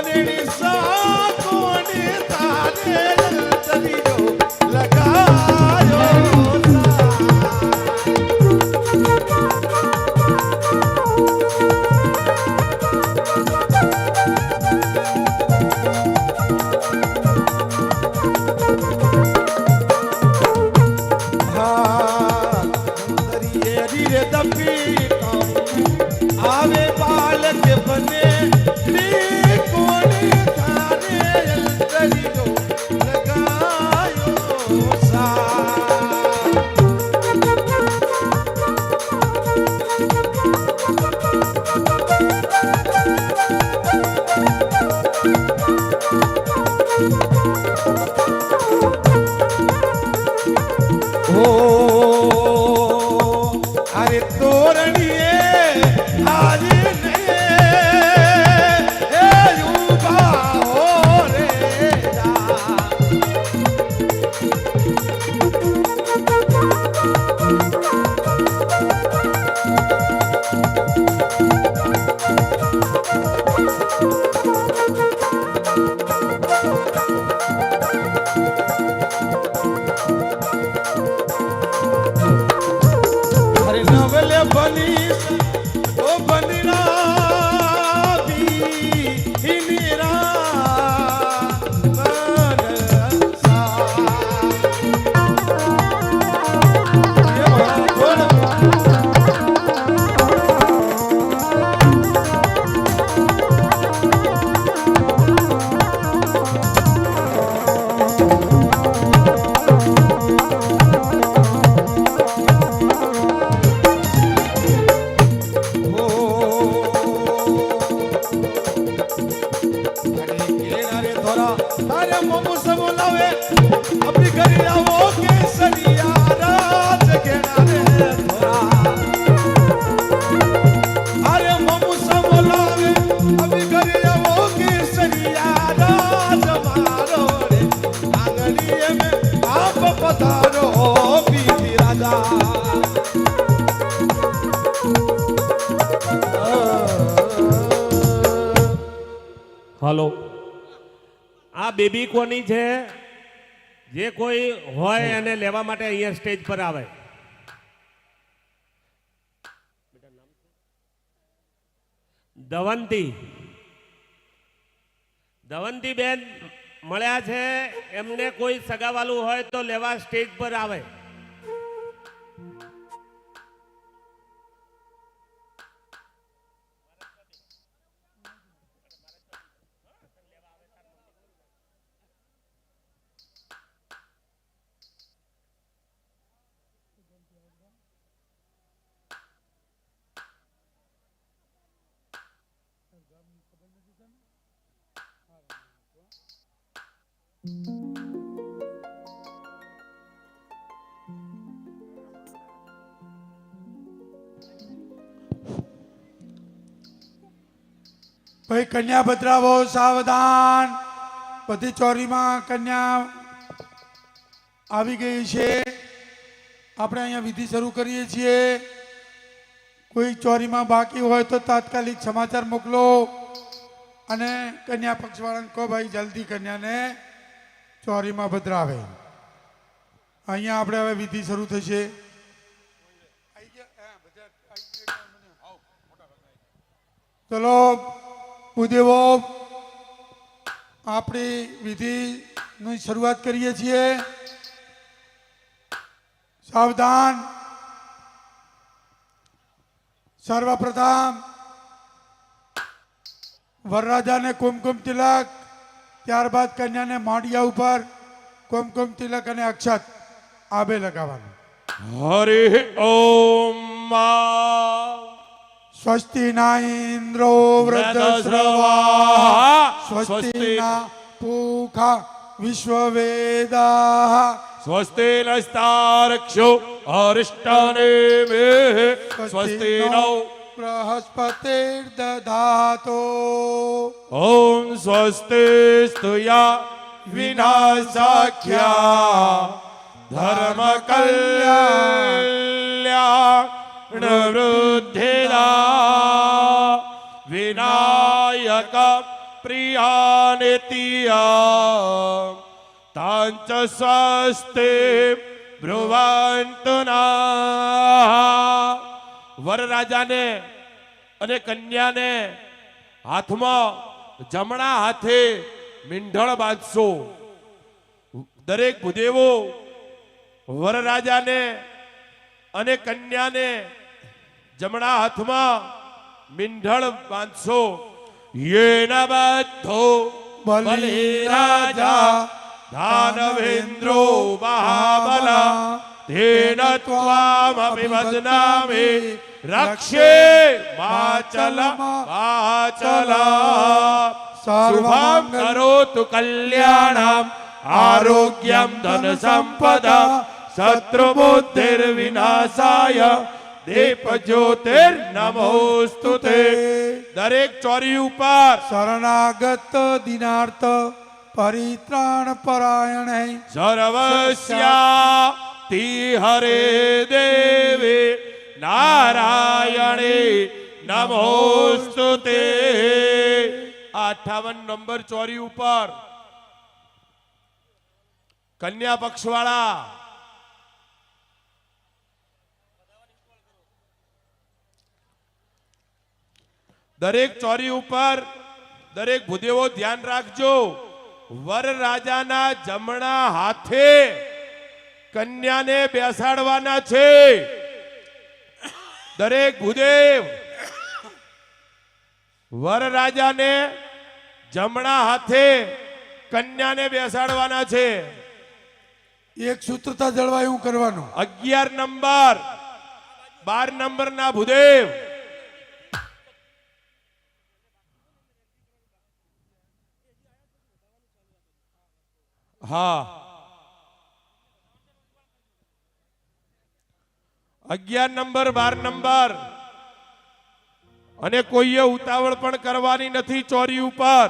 ઓરેડી સાકોને તારે તરીજો લગાયો આવે બાલક બને કોને તારે તરીજો લગાયો સા ઓ અરે તોરણીએ આજે ને એ યુબા હો રે જા અરે નવલે બની ઓ બનીરા બી ઇનરા બરસા એ બોલ તારે મોમો સબો લાવે આપણી ઘરે આવો કે સરિયા રાજ કેણા રે થોરા અરે મોમો સબો લાવે આપણી ઘરે આવો કે સરિયા રાજ મારો રે આંગળીએ મે આપ પધારો પીતી રાજા હાલો આ બેબી કોની છે જે કોઈ હોય એને લેવા માટે અહીંયા સ્ટેજ પર આવે દવંતી દવંતી બેન મળ્યા છે એમને કોઈ સગાવાલું હોય તો લેવા સ્ટેજ પર આવે ભાઈ કન્યા બદરાવો સાવધાન બધી ચોરીમાં કન્યા આવી ગઈ છે આપણે અહીંયા વિધિ શરૂ કરીએ છીએ કોઈ ચોરીમાં બાકી હોય તો તાત્કાલિક સમાચાર મોકલો અને કન્યા પક્ષવાળાને કહો ભાઈ જલ્દી કન્યાને ચોરીમાં બદરાવે અહીંયા આપણે હવે વિધિ શરૂ થશે ચલો ભૂદેવો આપણી વિધિની શરૂઆત કરીએ છીએ સાવધાન સર્વપ્રથમ વરરાજાને કુમકુમ તિલક ત્યારબાદ કન્યાને માડિયા ઉપર કુમકુમ તિલક અને અક્ષત આબે લગાવવાનું હરિ ઓમ સ્વસ્તિ ના ઇન્દ્રો વૃદ્ધશ્રવા સ્વસ્તિ ના પૂખા વિશ્વવેદા સ્વસ્તિ નસ્તારક્ષો અરિષ્ટાનેમિ સ્વસ્તિ નો બૃહસ્પતિર્દધાતો ઓમ સ્વસ્તિ સ્તુયા વિનાશાખ્યા ધર્મ કલ્યાણ વૃદ્ધિદા વિનાયક પ્રિયાનેતિયા તાંચ સ્વસ્તે ભ્રુવંતના વરરાજાને અને કન્યાને હાથમાં જમણા હાથે મીંઢળ બાંધશો. દરેક ભૂદેવો વરરાજાને અને કન્યાને જમણા હાથમાં મીંઢળ બાંધશો. યેન બધ્ધો બલિરાજા દાનવેન્દ્રો મહાબલા તેન ત્વામપિ વદનામિ રક્ષે માચલ માચલ. શુભં કરોતુ કલ્યાણમ આરોગ્યમ ધન સંપદા શત્રુબુદ્ધિર્વિનાશાય દીપ જ્યોતિર નમોસ્તુતે. દરેક ચોરી ઉપર શરણાગત દિનાર્થ પરિત્રાણ પરાયણ સર્વસ્યા હરે દેવે નારાયણે નમોસ્તુતે. 58 નંબર ચોરી ઉપર કન્યા પક્ષવાળા દરેક ચોરી ઉપર દરેક ભૂદેવો ધ્યાન રાખજો. વરરાજાના જમણા હાથે કન્યાને બેસાડવાના છે. દરેક ભૂદેવ વરરાજાને જમણા હાથે કન્યાને બેસાડવાના છે. એક સૂત્રતા જળવાય એવું કરવાનું. 11 નંબર 12 નંબરના ભૂદેવ હા 11 નંબર 12 નંબર અને કોઈએ ઉતાવળ પણ કરવાની નથી. ચોરી ઉપર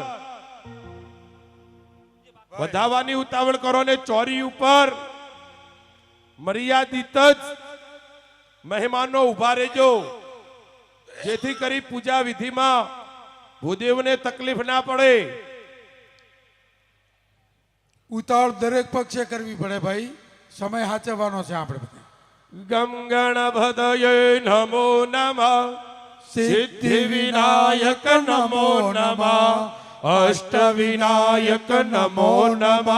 વધાવવાની ઉતાવળ કરો ને ચોરી ઉપર મર્યાદિત જ મહેમાનો ઉભા રહેજો, જેથી કરી પૂજા વિધિમાં ભૂદેવને તકલીફ ના પડે. ઉતાવળ દરેક પક્ષે કરવી પડે ભાઈ, સમય સાચવવાનો છે આપણે. ગમ ગણપતયે નમો નમઃ સિદ્ધિ વિનાયક નમો નમઃ અષ્ટ વિનાયક નમો નમઃ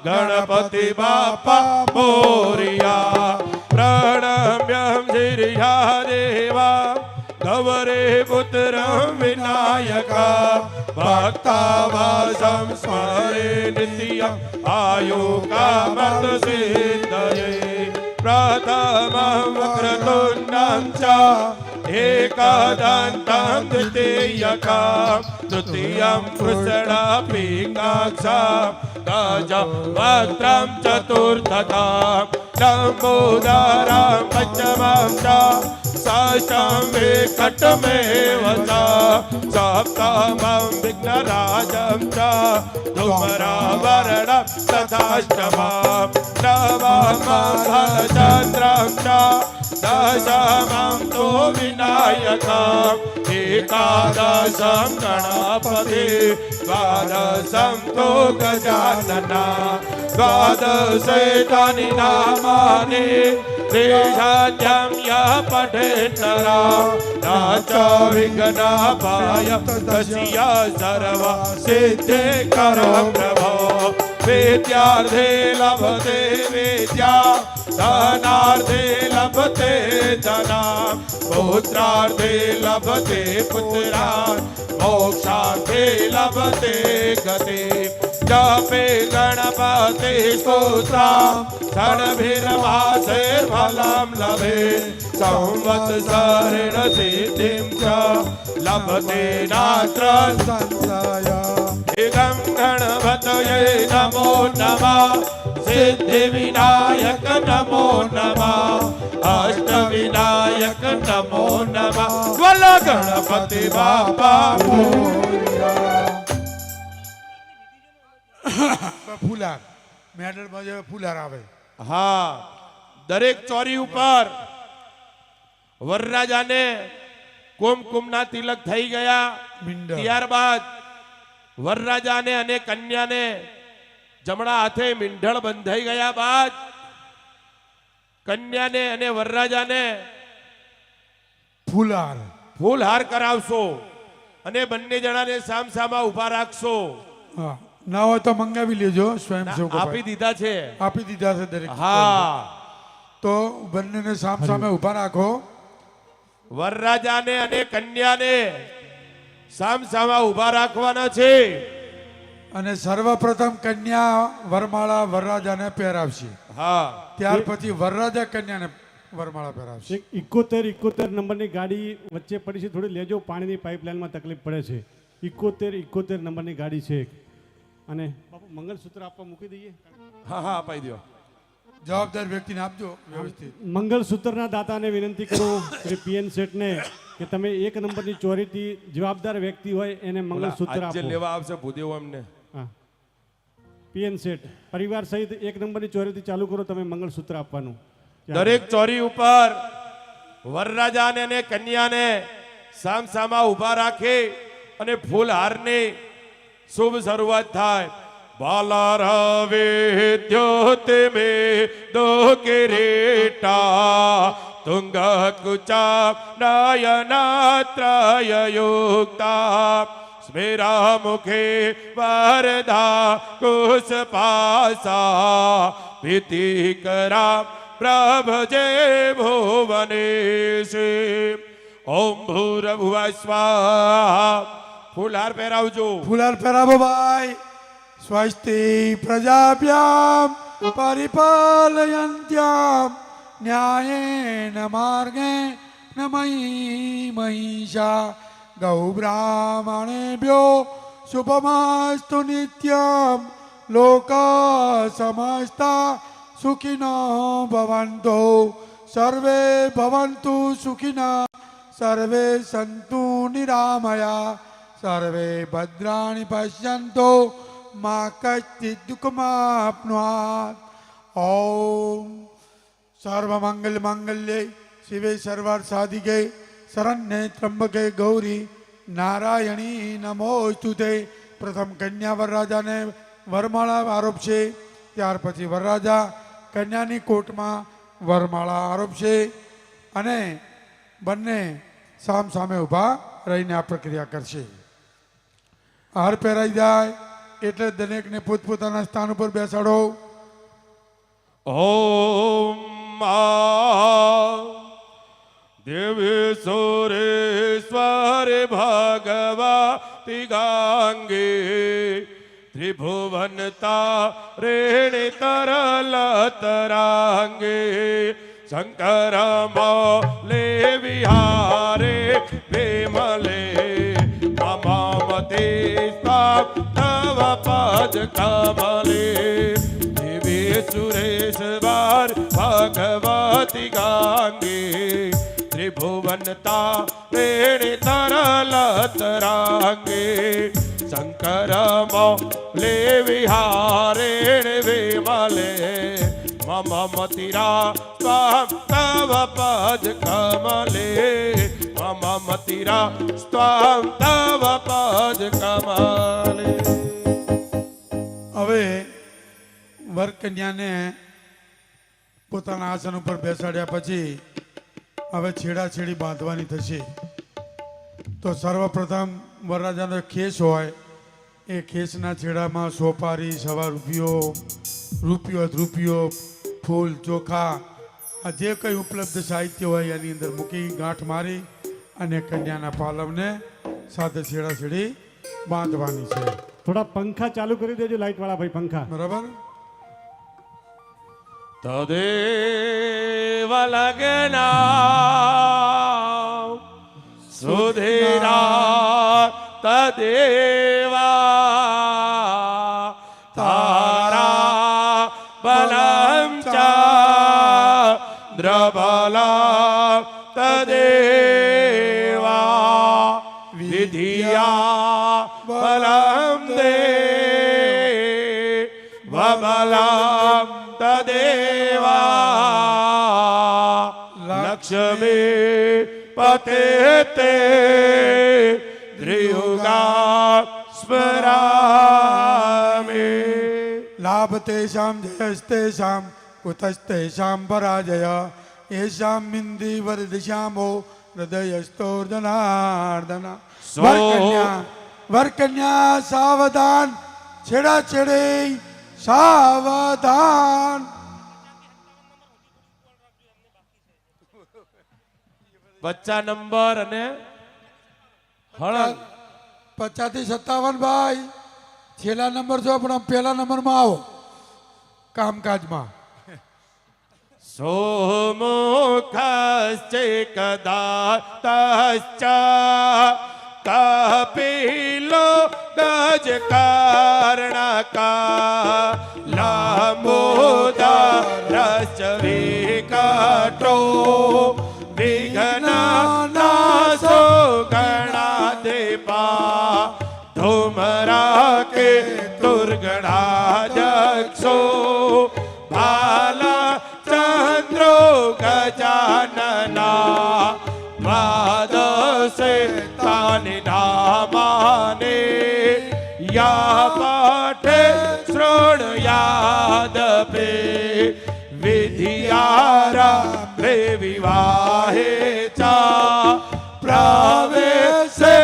ગણપતિ બાપા મોરિયા. પ્રણમ્યં શિર્યા દેવા ગૌરે પુત્ર વિનાયકા ભક્તાવાસમ સ્મરે નિત્યમ આયુકામત સિદ્ધયે. પ્રથમં વક્રતુંડં ચ एकदन्तं द्वितीयकं तृतीयं कृष्णपिङ्गाक्षं गजवक्त्रं चतुर्थकं लम्बोदरं पञ्चमं च षष्ठं विकटमेव च सप्तमं विघ्नराजं च धूम्रवर्णं तथाष्टमं नवमं फलचन्द्रं च दशमं तु विनायकम् एकादशं गणपति द्वादशं तु गजानना द्वादशैतानि नामानि त्रिशत्यं यः पठेत्तरा न च विघ्नापाय तस्य सर्व सिद्धिकरं प्रभो विद्यार्थे लभते विद्या धनार्थे लभते धनं पुत्रार्थे लभते पुत्रान् मोक्षार्थे लभते गति जपे गणपति स्तोत्रं षड्भिर्मासैर्फलं लभे संवत्सरेण सिद्धिं च लभते नात्र संशय एकं गणपतये नमो नमः सिद्धिविनायक नमो नमः अष्टविनायक नमो नमः बोल गणपति बापा ફુલાર મેડલમાં જે ફુલાર આવે. હા દરેક ચોરી ઉપર વરરાજાને કુમકુમના તિલક થઈ ગયા. મીંડળ. ત્યારબાદ વરરાજાને અને કન્યાને જમણા હાથે મીંઢળ બંધાઈ ગયા બાદ કન્યાને અને વરરાજાને ફૂલહાર ફૂલહાર કરાવશો અને બંને જણાને સામસામા ઊભા રાખશો. હા ના હોય તો મંગાવી લેજો સ્વયંસેવકો આપી ભાઈ. દીધા છે. આપી દીધા છે દરેક. હા, તો બંનેને સામે ઊભા રાખો. વરરાજાને અને કન્યાને સામસામા ઊભા રાખવાના છે. અને સર્વપ્રથમ કન્યા વરમાળા વરરાજાને પહેરાવશે. હા, ત્યાર પછી વરરાજા કન્યાને વરમાળા પહેરાવશે. એક 71 નંબરની ગાડી વચ્ચે પડી છે, થોડી લેજો, પાણીની પાઇપલાઇનમાં તકલીફ પડે છે. 71 નંબરની ગાડી છે. અને બાપુ મંગલસૂત્ર આપવા મૂકી દઈએ. હા, હા, અપાઈ દો. જવાબદાર વ્યક્તિને આપજો વ્યવસ્થિત. મંગલસૂત્રના દાતાને વિનંતી કરું શ્રી પીએન શેઠને કે તમે 1 નંબરની ચોરીથી જવાબદાર વ્યક્તિ હોય એને મંગલસૂત્ર આજે આપો. લેવા આવશે ભૂદેવ એમને. હા, પીએન શેઠ પરિવાર સહિત 1 નંબરની ચોરીથી ચાલુ કરો તમે મંગલસૂત્ર આપવાનું. દરેક ચોરી ઉપર વરરાજાને અને કન્યાને સામસામા ઊભા રાખી અને ફૂલહારની શુભ શરૂઆત થાય. બાલા રવે દ્યોતે મે દો કિરીટા તુંગ કુચા નયનાત્રય યુક્તા સ્મેરા મુખે વરદા કુશપાસા ભીતિકરા પ્રભજે ભુવનેશે. ઓમ ભૂરભુવઃ સ્વાહા. ફૂલહાર પહેરાવજો. ફૂલહાર પહેરાવો ભાઈ. સ્વસ્તિ પ્રજાભ્યામ પરિપાલયન્ત્યામ ન્યાયેન માર્ગેણ મયી મહિષા ગૌ બ્રાહ્મણેભ્યો શુભમસ્તુ નિત્યમ લોકા સમસ્તા સુખિનો ભવન્તો સર્વે ભવન્તુ સુખિના સર્વે સંતુ નિરામયા સર્વે ભદ્રાણિ પશ્યન્તો મા કશ્ચિદ દુઃખમાપ્નુયાત. ઓમ સર્વમંગલ માંગલ્યે શિવે સર્વાર્થ સાધિકે શરણ્યે ત્રંબકે ગૌરી નારાયણી નમોસ્તુતે. પ્રથમ કન્યા વરરાજાને વરમાળા આરોપશે, ત્યાર પછી વરરાજા કન્યાની કોટમાં વરમાળા આરોપશે અને બંને સામે ઊભા રહીને આ પ્રક્રિયા કરશે. હાર પહેરાઈ જાય એટલે દરેકને પોતપોતાના સ્થાન ઉપર બેસાડો. ઓમ દેવી સુરેશ્વર ભગવતી ગાંગે ત્રિભુવનતા રેણે તરલ તરાંગે શંકર મૌલે વિહારે વિમલે મમામતે તવ પદ કમલે દેવી સુરેશ્વર ભગવતી ગાંગે ત્રિભુવનતા રેણે તરલ તરાંગે શંકર મૌલે વિહારેણ વિમલે મમ મતિરા સ્વામ તવ પદ કમલે મમ મતિરા સ્વામ તવ પદ કમલે. હવે વર કન્યાને પોતાના આસન ઉપર બેસાડ્યા પછી હવે છેડાછેડી બાંધવાની થશે. તો સર્વપ્રથમ વરરાજાનો ખેસ હોય એ ખેસના છેડામાં સોપારી, સવા રૂપિયો, ફૂલ, ચોખા, આ જે કંઈ ઉપલબ્ધ સાહિત્ય હોય એની અંદર મૂકી ગાંઠ મારી અને કન્યાના પાલવને સાથે છેડાછેડી બાંધવાની છે. થોડા પંખા ચાલુ કરી દેજો, લાઈટ વાળા ભાઈ પંખા. બરાબર. તદેવ લગ્ના સુધીરા તદેવા તારા બલમ ચંદ્રબલા તદેવા વિધિયા બલમ દે વબલમ તદેવા લક્ષ્મી પતે તે ત્રિયુગા સ્મરામે લાભ તેષામ જયસ્તેષામ કુતસ્તેષામ પરાજય येषां मिन्दी वरदिशामो हृदयस्थोर्जनार्दन वरकन्या सावधान छेड़ा छेड़े सावधान બચ્ચા નંબર અને હળંગ 50 થી 57 ભાઈ છેલ્લા નંબર છો પણ પહેલા નંબરમાં આવો કામકાજમાં સોમુખશ્ચેકદાતશ્ચ કપિલો ગજકર્ણકા લંબોદરશ્ચ વિકટો વિઘ્નનાશો ગણાધિપા ધૂમરા કે દુર્ગણાધ્યક્ષો ભાલા ચંદ્રો ગજાનના દ્વાદશે તાનિ નામાને યા પાઠે શૃણુયાદપે વિધિયારંભે વિવાહે ચા પ્રવેશે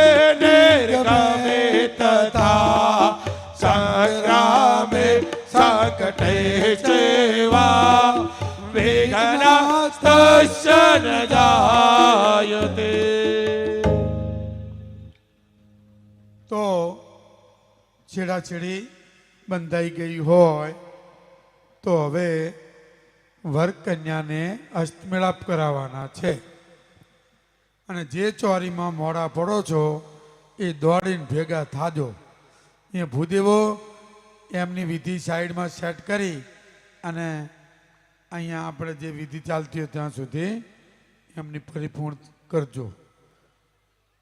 નિર્ગમે તથા સંગ્રામે સંકટે ચેવા વિઘ્નસ્તસ્ય ન જાયતે. તો છેડાછેડી બંધાઈ ગઈ હોય તો હવે વર કન્યાને અસ્તમેળાપ કરાવવાના છે અને જે ચોરીમાં મોડા પડો છો એ દોડીને ભેગા થાજો. એ ભૂદેવો એમની વિધિ સાઈડમાં સેટ કરી અને અહીંયા આપણે જે વિધિ ચાલતી હોય ત્યાં સુધી એમની પરિપૂર્ણ કરજો.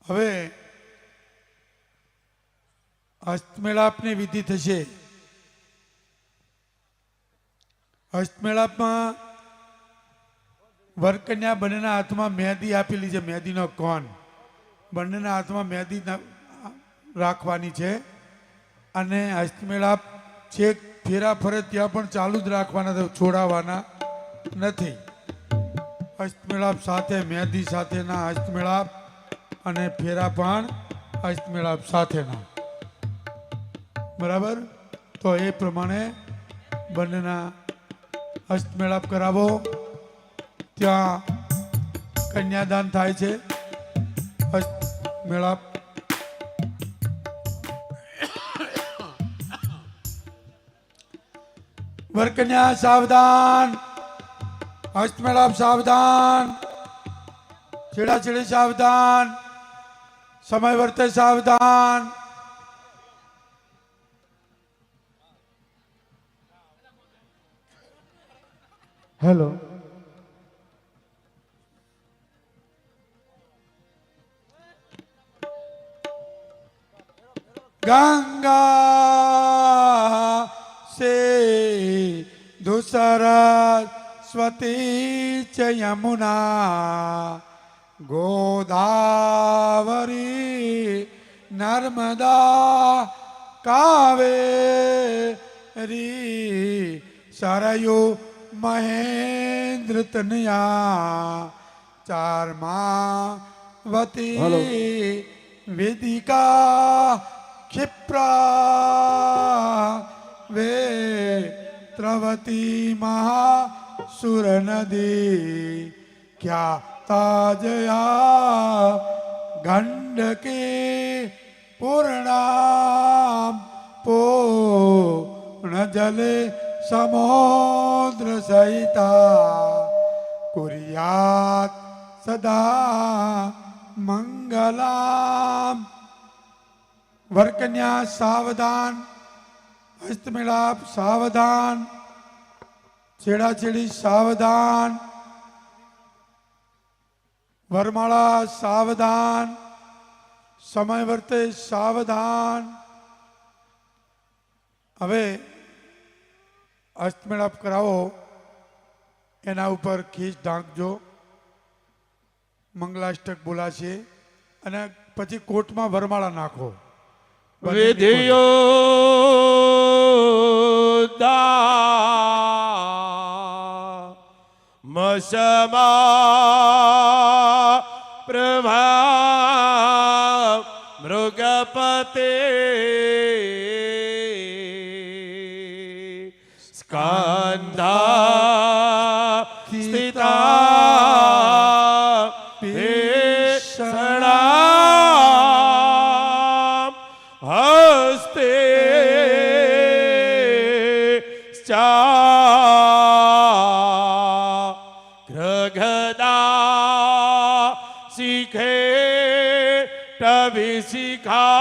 હવે અસ્તમેળાપની વિધિ થશે. અસ્તમેળાપમાં વરકન્યા બંનેના હાથમાં મહેંદી આપેલી છે, મહેંદીનો કોન બંનેના હાથમાં મહેંદી રાખવાની છે અને અસ્તમેળાપ છેક ફેરા ફરે ત્યાં પણ ચાલુ જ રાખવાના, છોડાવવાના નથી. અસ્તમેળાપ સાથે મહેંદી સાથેના અસ્તમેળાપ અને ફેરા પણ અસ્તમેળાપ સાથેના. બરાબર? તો એ પ્રમાણે બંનેના અસ્તમેળાપ કરાવો. ત્યાં કન્યાદાન થાય છે. અસ્તમેળાપ વરકન્યા સાવધાન, અસ્તમેળાપ સાવધાન, છેડાછેડી સાવધાન, સમય વર્તે સાવધાન. હેલો, गंगा से सरस्वती च यमुना गोदावरी नर्मदा कावेरी सरयू महेंद्र तनया चारमावती वेदिका क्षिप्रा वेत्रवती महासुर नदी क्या ताजया गंडकी पूर्णाम पूर्ण जले समुद्र सहिता कुर्यात सदा मंगलाम. वरकन्या सावधान, हस्तमिलाप सावधान, छेड़ाछेड़ी सावधान, वरमाला सावधान, समय वर्ते सावधान. હવે અસ્તમેળાપ કરાવો એના ઉપર ખીચ ઢાંકજો, મંગલાષ્ટક બોલાશે અને પછી કોટમાં વરમાળા નાખો. વિધિયોદા મશમા પ્રભા મૃગપતે સ્કંધા સ્થિતા ભીષણા હસ્તે ગ્રગદા શિખે ટવિશિખા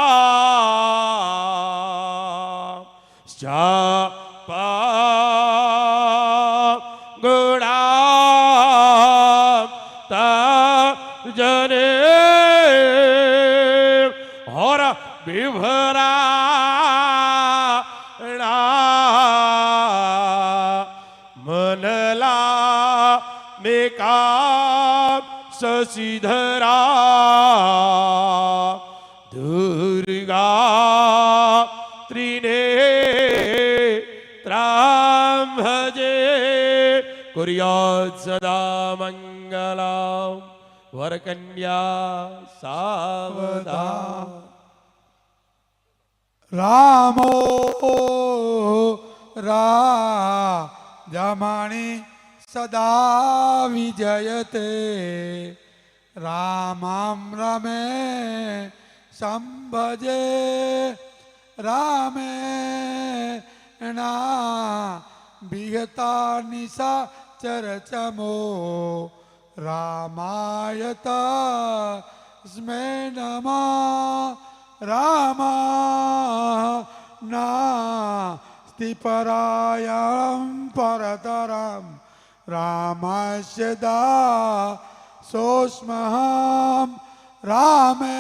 ચાપા ગુણા તજને હોર વિભરા મનલા મેકા શશિધરા દુર્ગા ત્રિને ત્રામ ભજે કુર્યાત સદા મંગલા વરકન્યા સાવધા રામો રાજમાણી સદા વિજયતે રામમ રમે સંભજે રામે ના વિહતા નિશા ચરચમો રામાયતા સ્મે નમઃ રામા ના સ્તિપરાયમ પરતરમ રામસ્ય દા સોસ્મહમ રામે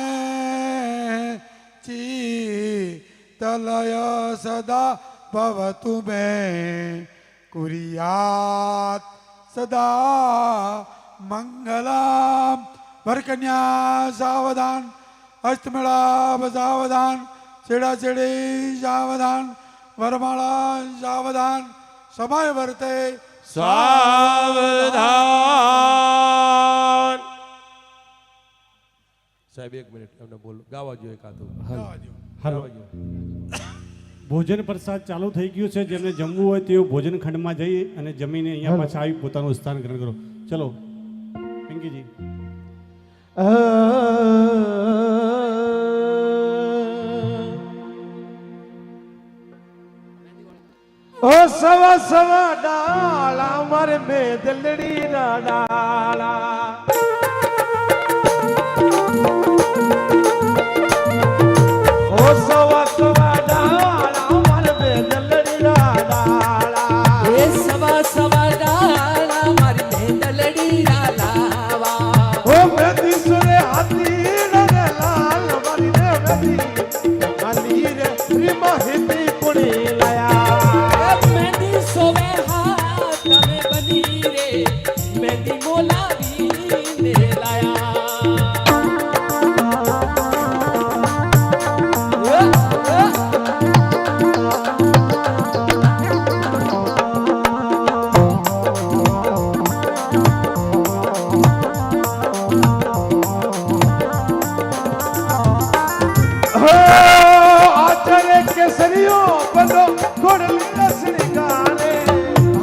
ચિતલય સદા ભવતુ મે કુર્યાત સદા મંગલમ વરકન્યા સાવધાન હસ્તમેળાપ સાવધાન છેડાછેડી સાવધાન વરમાળા સાવધાન સમય વર્તે સાવધાન. સાહેબ એક મિનિટ એમને બોલો, ગાવા જોઈએ કાતું. હાલો ભોજન પ્રસાદ ચાલુ થઈ ગયું છે. જેમને જમવું હોય તેઓ ભોજન ખંડમાં જઈ અને જમીને અહીંયા પાછા આવી પોતાનું સ્થાન ગ્રહણ કરો. ચલો પિંકીજી. ઓ સવા સવા ડાળા મારે મેદલડી ના ડાળા ઓ સવા સવા ડાળા મારે મેદલડી ના ડાળા એ સવા સવા ડાળા મારી મેંદલડી ના લાવા ઓ મેદી સુરે હાથી ને લાલ મારી ને મેદી હાલી રે પ્રેમા હિતી કુણી લાયા મહેંદી સોવે હાથ તમે બની રે મહેંદી બોલાવી ને લાયા આચરે કેસરીઓ બનો ઘોડલી રસણી ગાલે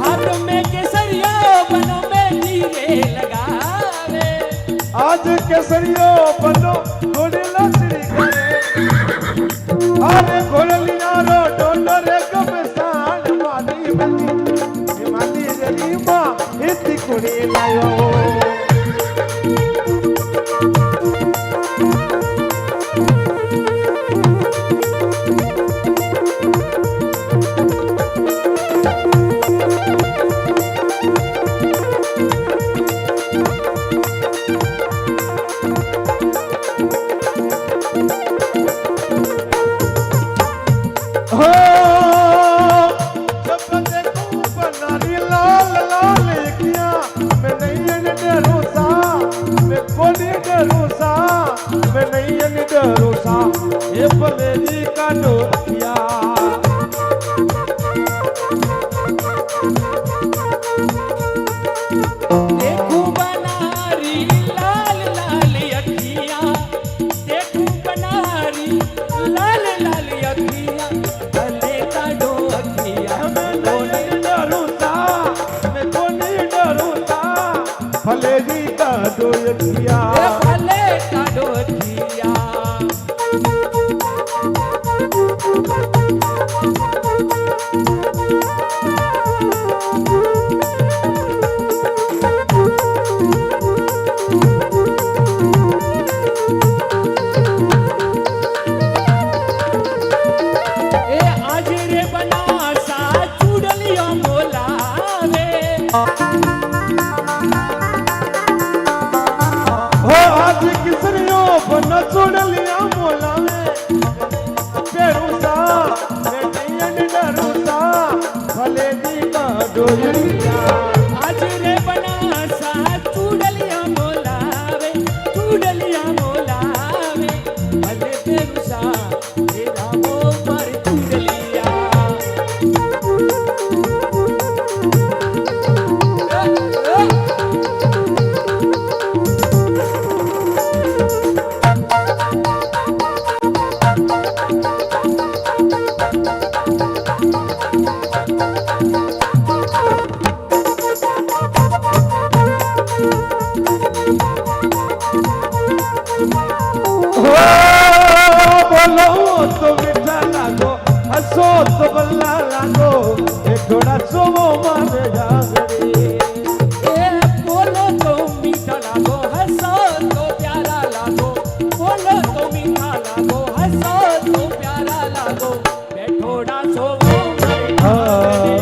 हाथ में केसरिया बनो मेहंदी रे लगावे આજ કેસરીઓ બનો ઘોડલી રસણી ગાલે આરે ઘોડલી નારો ડોડો રે ગમસાણ માની બની માની રેલી માં હિતી કુડી લાયો કાઢો એ અખિયા ભલે કાઢો ખિયા એ આજે રે બનાસા ચૂડલિયો બોલાવે હો આજ કિસરીઓ બન છોડલિયા મોલાવે પેરુસા મે કૈયન ડરુસા ભલે દી કાઢો અખિયા આજે રે બનાસા ચૂડલિયા બોલાવે ભલે પેરુસા એ રામો પર ચૂડલિયા બોલો તો મીઠા લાગો હસો તો બલ્લા લાગો એ થોડા સોવો મારે જાગરે એ બોલો તો મીઠા લાગો હસો તો પ્યારા લાગો બોલો તો મીઠા લાગો હસો તો પ્યારા લાગો બેઠોડા સોવો મારે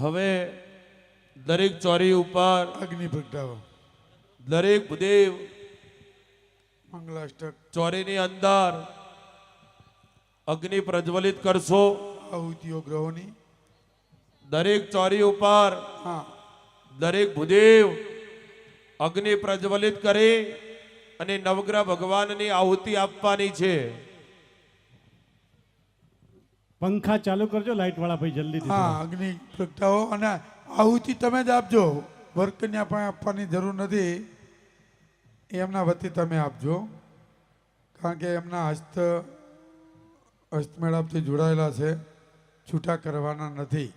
હવે દરેક ચોરી ઉપર અગ્નિ પ્રગટાવો દરેક ભૂદેવ મંગલાષ્ટક ચોરીની અંદર અગ્નિ પ્રજ્વલિત કરશો. આહુતિઓ ગ્રહોની દરેક ચોરી ઉપર હા દરેક ભૂદેવ અગ્નિ પ્રજ્વલિત કરી અને નવગ્રહ ભગવાનની આહુતિ આપવાની છે. પંખા ચાલુ કરજો લાઈટ વાળા ભાઈ જલ્દી હા અગ્નિ પ્રગટાવો અને આહુતિ તમે જ આપજો. વર્કન્યા પણ આપવાની જરૂર નથી, એમના વતી તમે આપજો, કારણ કે એમના હસ્તમેળાપથી જોડાયેલા છે, છૂટા કરવાના નથી.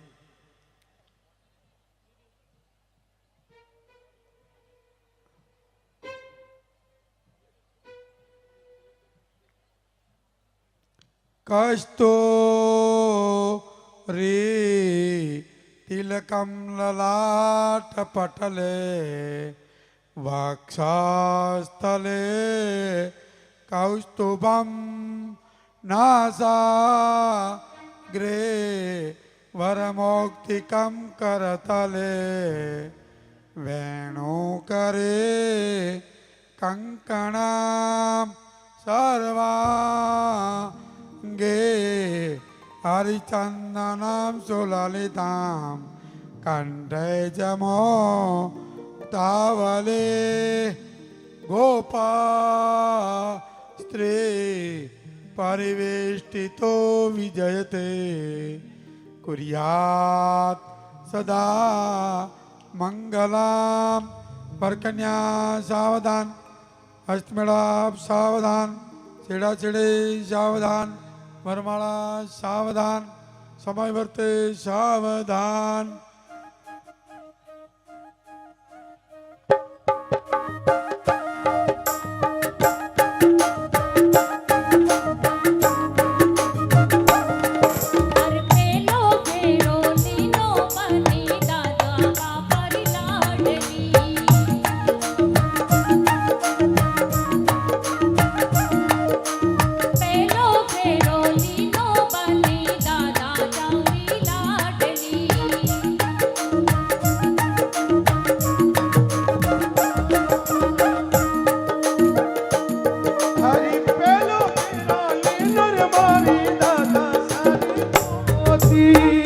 કસ્તો રે તિલકમ લલાટ પટલે વાક્ષાસ્થલે કૌસ્તુભમ નાસા ગ્રે વરમોક્તિકમ કરતલે વેણુ કરે કંકણામ સર્વાંગે હરિચંદનમ સુલલિતામ કંઠે જમો તાવલે ગોપા સ્ત્રી પરિવેષ્ટિતો વિજયતે કુર્યાત સદા મંગલામ. વરકન્યા સાવધાન, હસ્તમેળાપ સાવધાન, છેડાછેડે સાવધાન, વરમાળા સાવધાન, સમય વર્તે સાવધાન. અરે પેલો ઘેરો લીલો બની દાદા બાપરી લાડલી. પેલો ઘેરો લીલો બની દાદા ચાવડી લાડલી. હરી પેલો લીલો રે મારી દાદા સારી મોતી.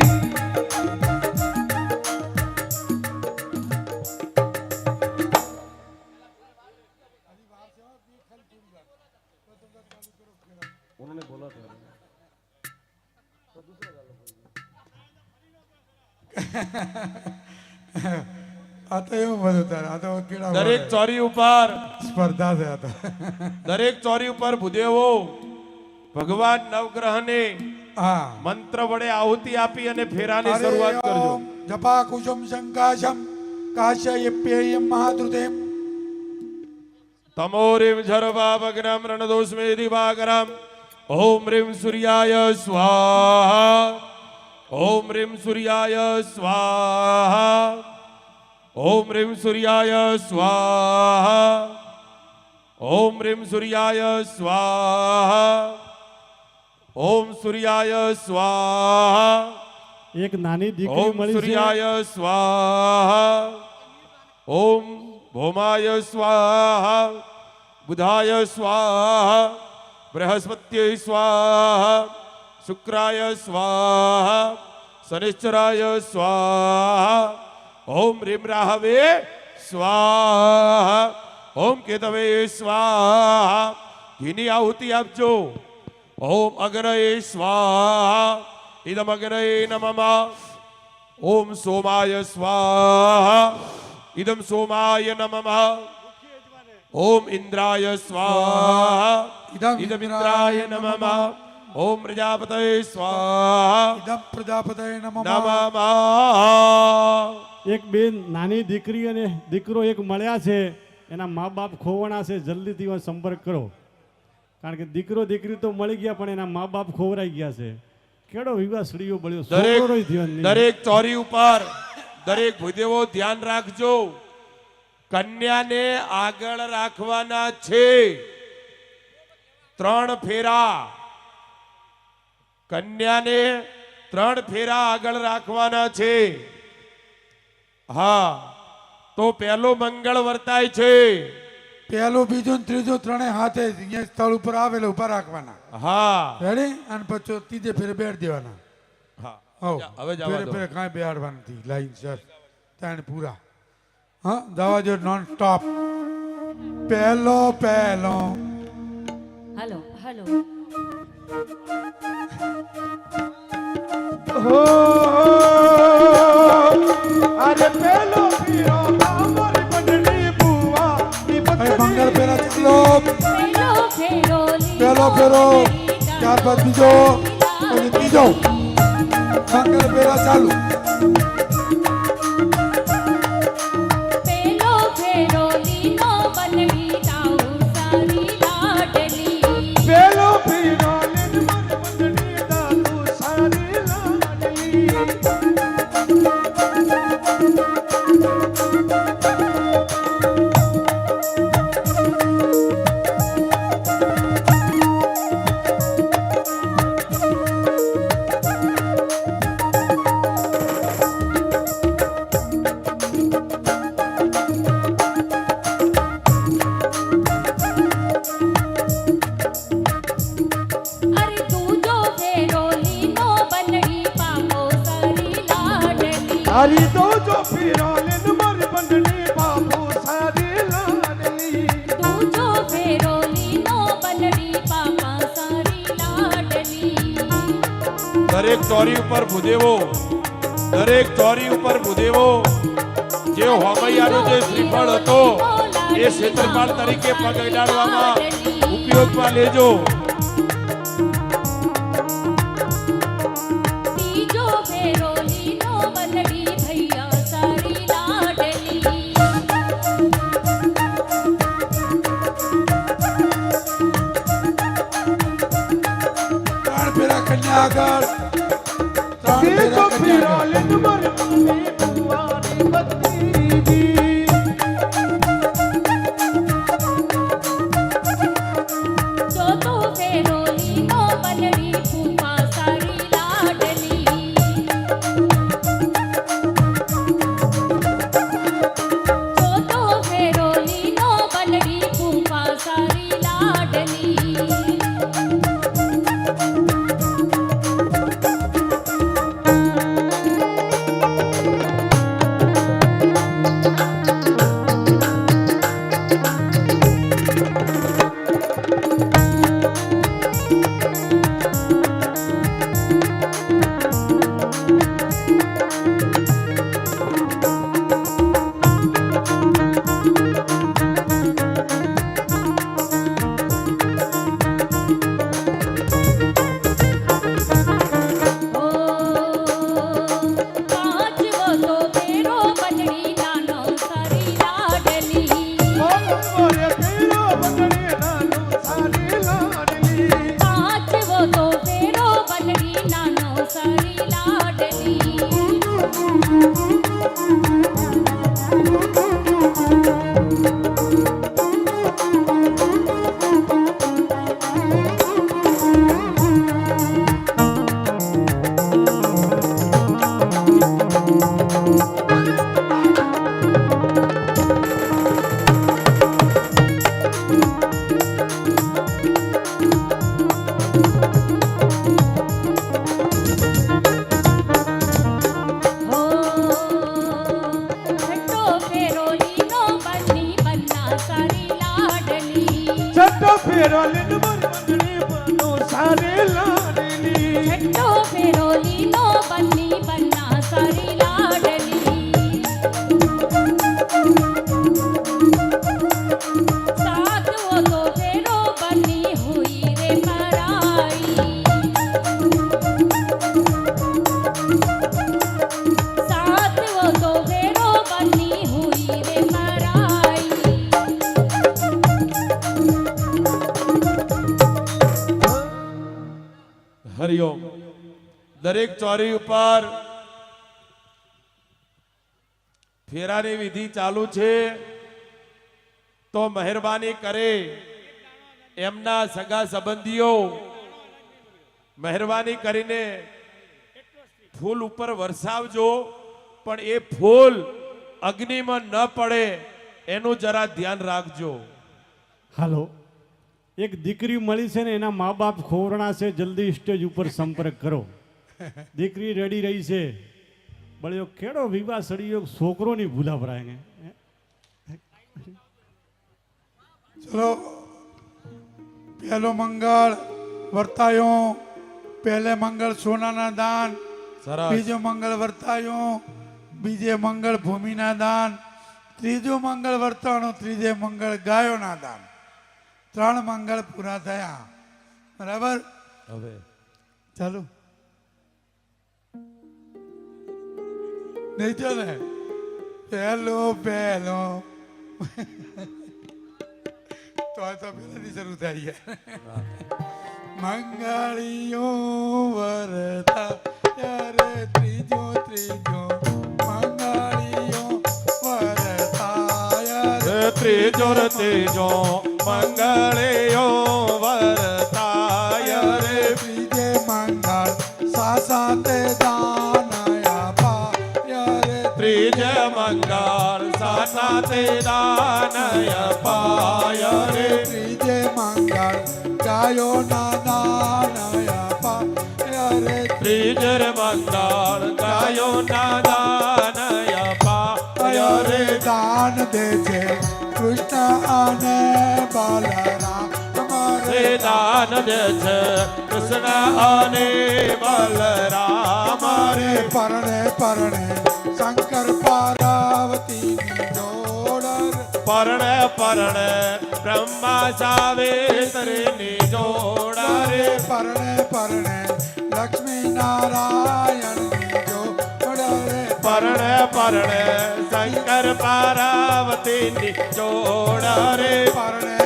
આ તો એવું બધું તારે, આ તો કેળા દરેક ચોરી ઉપર સ્પર્ધા છે. આ તો દરેક ચોરી ઉપર ભૂદેવો ભગવાન નવગ્રહને હા મંત્ર વડે આહુતિ આપી અને ફેરાની હરે શરૂઆત કરજો. ઓમ જપા કુસુમ સંકાશમ કાશ્યપ્યેયમ મહાદ્રુતેમ તમોરિમ ઝરવાવગ્નમ રણદોષમે દિવાકરમ ઓમ રીમ સૂર્યાય સ્વાહા ઓમ રીમ સૂર્યાય સ્વાહા ઓમ રીમ સૂર્યાય સ્વાહા ઓમ રીમ સૂર્યાય સ્વાહા ઓમ સૂર્યાય સ્વાહા એક નાની દીકરી ઓમ મળી છે સૂર્યાય સ્વાહા ઓમ ભૌમાય સ્વાહા બુધાય સ્વાહા બૃહસ્પત્यै સ્વાહા શુક્રાય સ્વાહા શનિશ્ચરાય સ્વાહા ઓમ રીમ રાહવે સ્વાહા ઓમ કેતવે સ્વાહા ઘીની આહુતિ આપજો. ઓમ અગ્નયે સ્વાહા ઇદમ અગ્નયે નમઃ ઓમ સોમાય સ્વાહા ઇદમ સોમાય નમઃ ઓમ ઇન્દ્રાય સ્વાહા ઇદમ ઇન્દ્રાય નમઃ ઓમ પ્રજાપતये સ્વાહા ઇદમ પ્રજાપતये નમઃ નમઃ. એક બેન નાની દીકરી અને દીકરો એક મળ્યા છે, એના મા બાપ ખોવાણા છે, જલ્દીથી એનો સંપર્ક કરો. કારણ કે દીકરો દીકરી તો મળી ગયા પણ એના મા બાપ ખોવરાઈ ગયા છે. કેળો વિવાહ સળીઓ બળ્યો, છોકરોય ધ્યાન નહીં. દરેક ચોરી ઉપર દરેક ભૂદેવો ધ્યાન રાખજો. કન્યાને આગળ રાખવાના છે 3 ફેરા. કન્યાને 3 ફેરા આગળ રાખવાના છે. હા, તો પહેલો મંગળ વર્તાય છે. પહેલું બીજું ને ત્રીજું ત્રણેય હાથે અહીંયા સ્થળ ઉપર આવેલા ઉભા રાખવાના. હા રેડી? અને પછી ત્રીજે ફેરે બેઠ દેવાના. હા હો હવે જવા ફેરે દો. ફેરે કાંઈ બેહાડવા નથી. લાઈન સર ત્રણ પૂરા. હા જવા જો નોન સ્ટોપ. પહેલો પહેલો હલો હલો અરે પેલો પીરો અમારી બંધની બુવા ઈ હવે મંગળ પહેલા ચાલો. પેલો ફેરો પહેલો ફેરો ત્યારબાદ બીજો પછી ત્રીજો. મંગળ પહેલા ચાલુ. પેલો ફેરો લીનો બનડી તાઉ સારી લાડલી પેલો પીરો ને મારી બંધની દાદુ સારી લાડલી અરે તું જો ફેરો લીનો બનડી પાપો સારી લાડલી હરી તો જો પીરો ને મારી બંધની બાપુ સારી લાડલી તું જો ફેરો લીનો બનડી પાપા સારી લાડલી દરેક ચોરી ઉપર ભૂદેવો દરેક ચોરી ઉપર ભૂદેવો જે હોમૈયાનો જે શ્રીફળ હતો એ ક્ષેત્રપાળ તરીકે પગ અડાડવામાં ઉપયોગમાં લેજો. ત્રીજો ફેરો લીનો બનડી ભૈયા સારી લાડલી ત્રણ ફેરા કન્યા આગળ. ત્રણ ઈ તો ફેરા પીરો કન્યા ને આગળ. મારી બંધની બુવાની બત્તીજી ચોથો ફેરો લીનો બનડી ફૂફા સારી લાડલી ચોથો ફેરો લીનો બનડી ફૂફા સારી લાડલી બેન મારી મંગળી બનો સારે લાડલી છઠ્ઠો ફેરો લીલો બન્ની બન્ના સારી લાડલી સાતવો તો ફેરો બન્ની હુઈ રે મરાઈ સાતવો તો ફેરો બન્ની હુઈ રે મરાઈ હરિઓમ. દરેક ચોરી ઉપર ફેરાની વિધિ ચાલુ છે, તો મહેરબાની કરે એમના સગા સંબંધીઓ મહેરબાની કરીને ફૂલ ઉપર વરસાવજો, પણ એ ફૂલ અગ્નિમાં ન પડે એનું જરા ધ્યાન રાખજો. હાલો, એક દીકરી મળી છે ને એના મા બાપ ખોરણા છે, જલ્દી સ્ટેજ ઉપર સંપર્ક કરો. દીકરી રેડી રહી છે, બળ્યો કેળો વિવાહ સળિયો છોકરો ની ભૂલા ભરાય. ચલો પહેલો મંગળ વર્તાયો, પહેલે મંગળ સોનાના દાન, સરસ. બીજો મંગળ વર્તાયો, બીજે મંગળ ભૂમિના દાન, ત્રીજો મંગળ વર્તાણો, ત્રીજે મંગળ ગાયોના દાન. 3 મંગળ પૂરા થયા. બરાબર, હવે ચાલો નહીં ચાલે. પહેલો તો પહેલાથી શરૂ થાય છે. મંગળીઓ વરતા ત્યારે ત્રીજો મંગળીઓ વરતા ત્રીજો ત્રીજો મંગળેયો વરતાય રે. ત્રીજે મંગળ સાસાતે દાનયા પાય રે. ત્રીજે મંગળ સાસાતે દાનય પાય રે. ત્રીજે મંગળ ગાયોના દાનયા પાય રે. ત્રીજે મંગળ ગાયો ના દાનય પાય રે. દાન દે છે કૃષ્ણ અને બલરામ રે દાન દે છે કૃષ્ણ અને બલરામ રે. પરણે શંકર પાર્વતી જોડ પરણે પરણે બ્રહ્મા સાવેતરની જોડ રે. પરણે લક્ષ્મી નારાયણ જોડ રે. પરણે પરણે શંકર પાર્વતીની જોડ રે. પરણે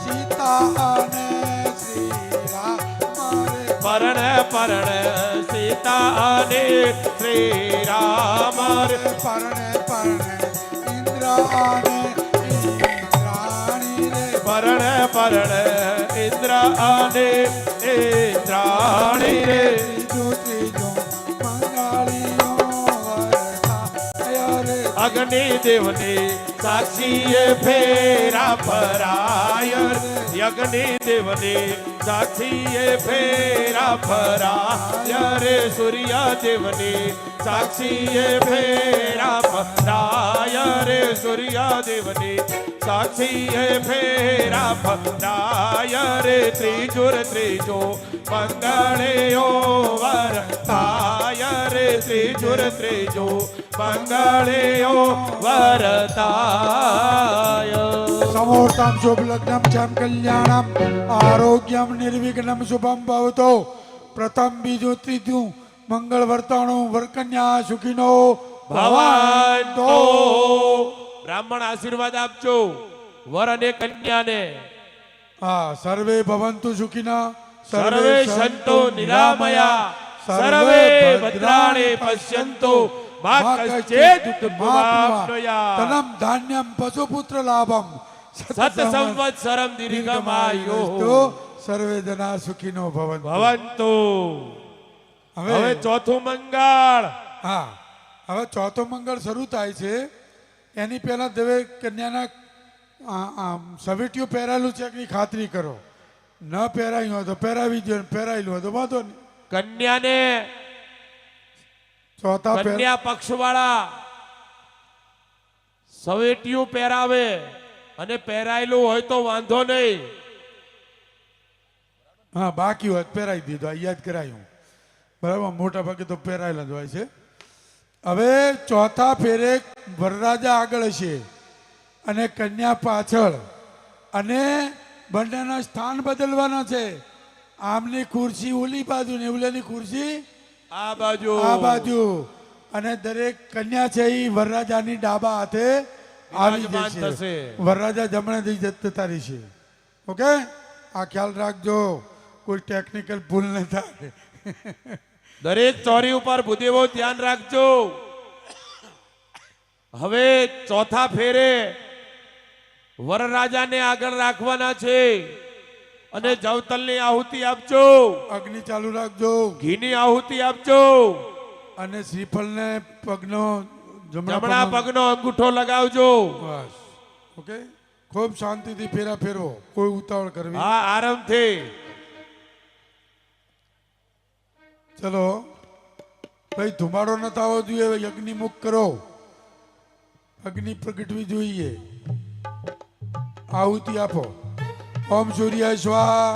સીતા અને શ્રી રામ રે. પરણે પરણે સીતા અને શ્રી રામ રે. પરણે ઇન્દ્ર અને ઇન્દ્રાણી રે. પરણે પરણે ઇન્દ્ર અને ઇન્દ્રાણી રે. ત્રીજો મંગળીઓ વરતાય રે. અગ્નિ દેવની સાક્ષીએ ફેરા ફરાય રે. અગ્નિ દેવની સાક્ષીએ ફેરા ફરાય રે. સૂર્ય દેવની સાક્ષીએ ફેરા ફરાય રે. સૂર્ય દેવની સાક્ષીએ ફેરા ફરાય રે. ત્રીજો મંગળેયો વરતાય રે. ત્રીજો મંગળેયો વરતાય. સમોર્તમ શુભ લગ્નમ ચમ કલ્યાણમ આરોગ્યમ નિર્વિઘ્નમ શુભમ ભવતો. પ્રથમ બીજું ત્રીજું મંગળ વર્તાણું વરકન્યા સુખીનો ભવંતો. બ્રાહ્મણ આશીર્વાદ આપજો વર અને કન્યાને. હા, સર્વે ભવંતુ સુખીના સર્વે સંતો નિરામયા સર્વે ભદ્રાણિ પશ્યન્તુ મા કશ્ચિદ દુઃખમાપ્નુયાત. તનમ ધાન્યમ પશુપુત્ર લાભમ સત સંવત્સરમ દીર્ઘમાયુ સર્વે જના સુખીનો ભવંતુ. ભવંતુ. હવે હવે ચોથું મંગળ. હા, હવે ચોથો મંગળ શરૂ થાય છે. એની પહેલા દવે કન્યાના સવેટીઓ પહેરાયેલું છે કે ખાતરી કરો. ન પહેરાયું હોય તો પહેરાવી દો, પહેરાયેલું હોય તો વાંધો નહીં. કન્યાને ચોથા કન્યા પક્ષવાળા સવેટીયું પહેરાવે અને પહેરાયેલું હોય તો વાંધો નહીં, હા બાકી હોય તો પહેરાવી દીધો આ યાદ કરાયું બરાબર મોટા ભાગે તો પહેરાયેલા જ હોય છે હવે ચોથા ફેરે વરરાજા આગળ હશે અને કન્યા પાછળ અને બંનેના સ્થાન બદલવાના છે આમની ખુરશી ઓલી બાજુ ને ઓલીની ખુરશી આ બાજુ આ બાજુ અને દરેક કન્યા છે એ વરરાજાની ડાબા હાથે આવી વિરાજમાન જશે થશે. વરરાજા જમણે થઈ જતા રહેશે ઓકે આ ખ્યાલ રાખજો કોઈ ટેકનિકલ ભૂલ ન થાય દરેક ચોરી ઉપર ભૂદેવો ધ્યાન રાખજો હવે ચોથા ફેરે વરરાજાને આગળ રાખવાના છે અને જવતલની આહુતિ આપજો અગ્નિ ચાલુ રાખજો ઘીની આહુતિ આપજો અને શ્રીફળને પગનો જમણા પગનો અંગૂઠો લગાવજો બસ ઓકે ખૂબ શાંતિથી ફેરા ફેરવો કોઈ ઉતાવળ કરવી હા આરામથી ચલો ભાઈ ધુમાડો ન થવો જોઈએ હવે અગ્નિ મુખ કરો અગ્નિ પ્રગટવી જોઈએ આહુતિ આપો ઓમ સૂર્યાય સ્વાહા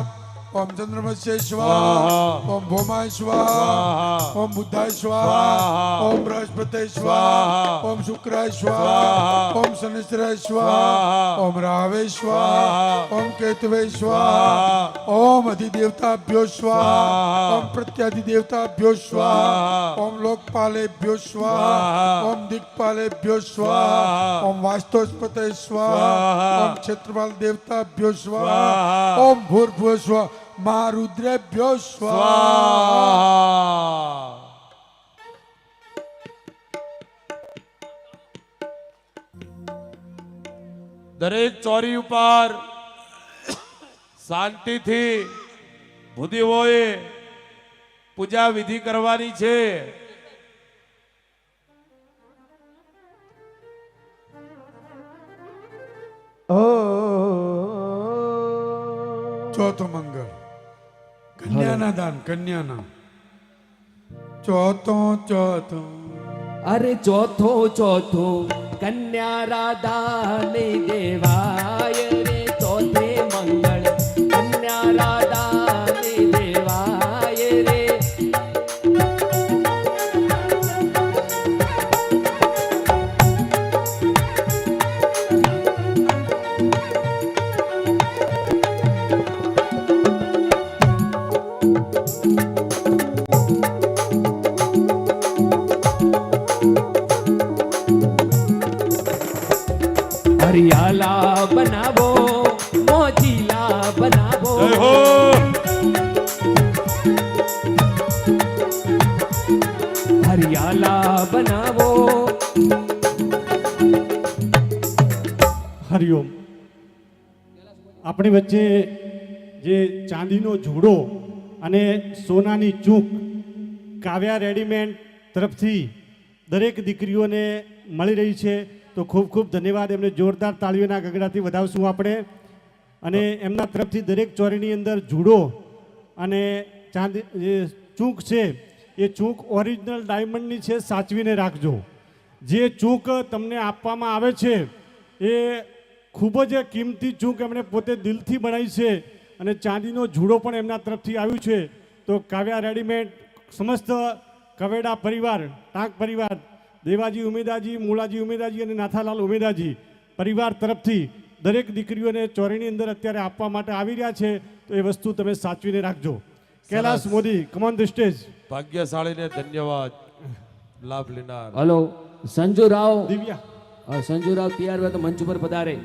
ઓમ ચંદ્રમસ્ય સ્વાહા સ્વાહા. ઓમ ભૌમાય સ્વાહા સ્વાહા. ઓમ બુદ્ધાય સ્વાહા સ્વાહા. ઓમ બૃહસ્પતે સ્વાહા સ્વાહા. ઓમ શુક્રાય સ્વાહા સ્વાહા. ઓમ શનિશ્ચરાય સ્વાહા સ્વાહા. ઓમ રાહવે સ્વાહા સ્વાહા. ઓમ કેતવે સ્વાહા ઓમ અધિદેવતાભ્યો સ્વાહા સ્વાહા. ઓમ પ્રત્યાધિદેવતાભ્યો સ્વાહા સ્વાહા. ઓમ લોકપાલેભ્યો સ્વાહા સ્વાહા. ઓમ દિક્પાલેભ્યો સ્વાહા સ્વાહા. ઓમ વાસ્તોસ્પતે સ્વાહા સ્વાહા. ઓમ ક્ષેત્રપાલ દેવતાભ્યો સ્વાહા સ્વાહા. ઓમ ભૂર્ભુવ સ્વાહા મહારુદ્રેભ્યો સ્વાહા સ્વાહા દરેક ચોરી ઉપર શાંતિથી ભૂદેવોએ પૂજા વિધિ કરવાની છે ચોથો મંગળ કન્યાના દાન કન્યાના ચોથો અરે ચોથો ચોથો કન્યા રાધા ને દેવાય રે ચોથે મંગળ કન્યા રાધા ને દેવાય રે હરિયાલા બનાવો મોજીલા બનાવો જય હો હરિયાલા બનાવો હરિઓમ આપણી વચ્ચે જે ચાંદીનો જોડો અને સોનાની ચૂક કાવ્યા રેડીમેડ તરફથી દરેક દીકરીઓને મળી રહી છે તો ખૂબ ખૂબ ધન્યવાદ એમને જોરદાર તાળીઓના ગગડાથી વધાવશું આપણે અને એમના તરફથી દરેક ચોરીની અંદર જુડો અને ચાંદી જે ચૂક છે એ ચૂક ઓરિજિનલ ડાયમંડની છે સાચવીને રાખજો જે ચૂક તમને આપવામાં આવે છે એ ખૂબ જ કિંમતી ચૂક એમણે પોતે દિલથી બનાવી છે અને ચાંદીનો જુડો પણ એમના તરફથી આવ્યું છે તો કાવ્યા રેડીમેડ સમસ્ત કવેડા પરિવાર ટાંક પરિવાર દેવાજી ઉમેદાજી મૂળાજી ઉમેદાજી અને નાથાલાલ ઉમેદાજી પરિવાર તરફથી દરેક દીકરીઓને ચોરીની અંદર અત્યારે આપવા માટે આવી રહ્યા છે તો એ વસ્તુ તમે સાચવીને રાખજો Kailash Modi come on the stage ભાગ્યશાળીને ધન્યવાદ લાભ લેનાર હલો સંજુ રાવ દિવ્યા સંજુ રાવ તૈયાર હોય તો મંચ ઉપર પધારે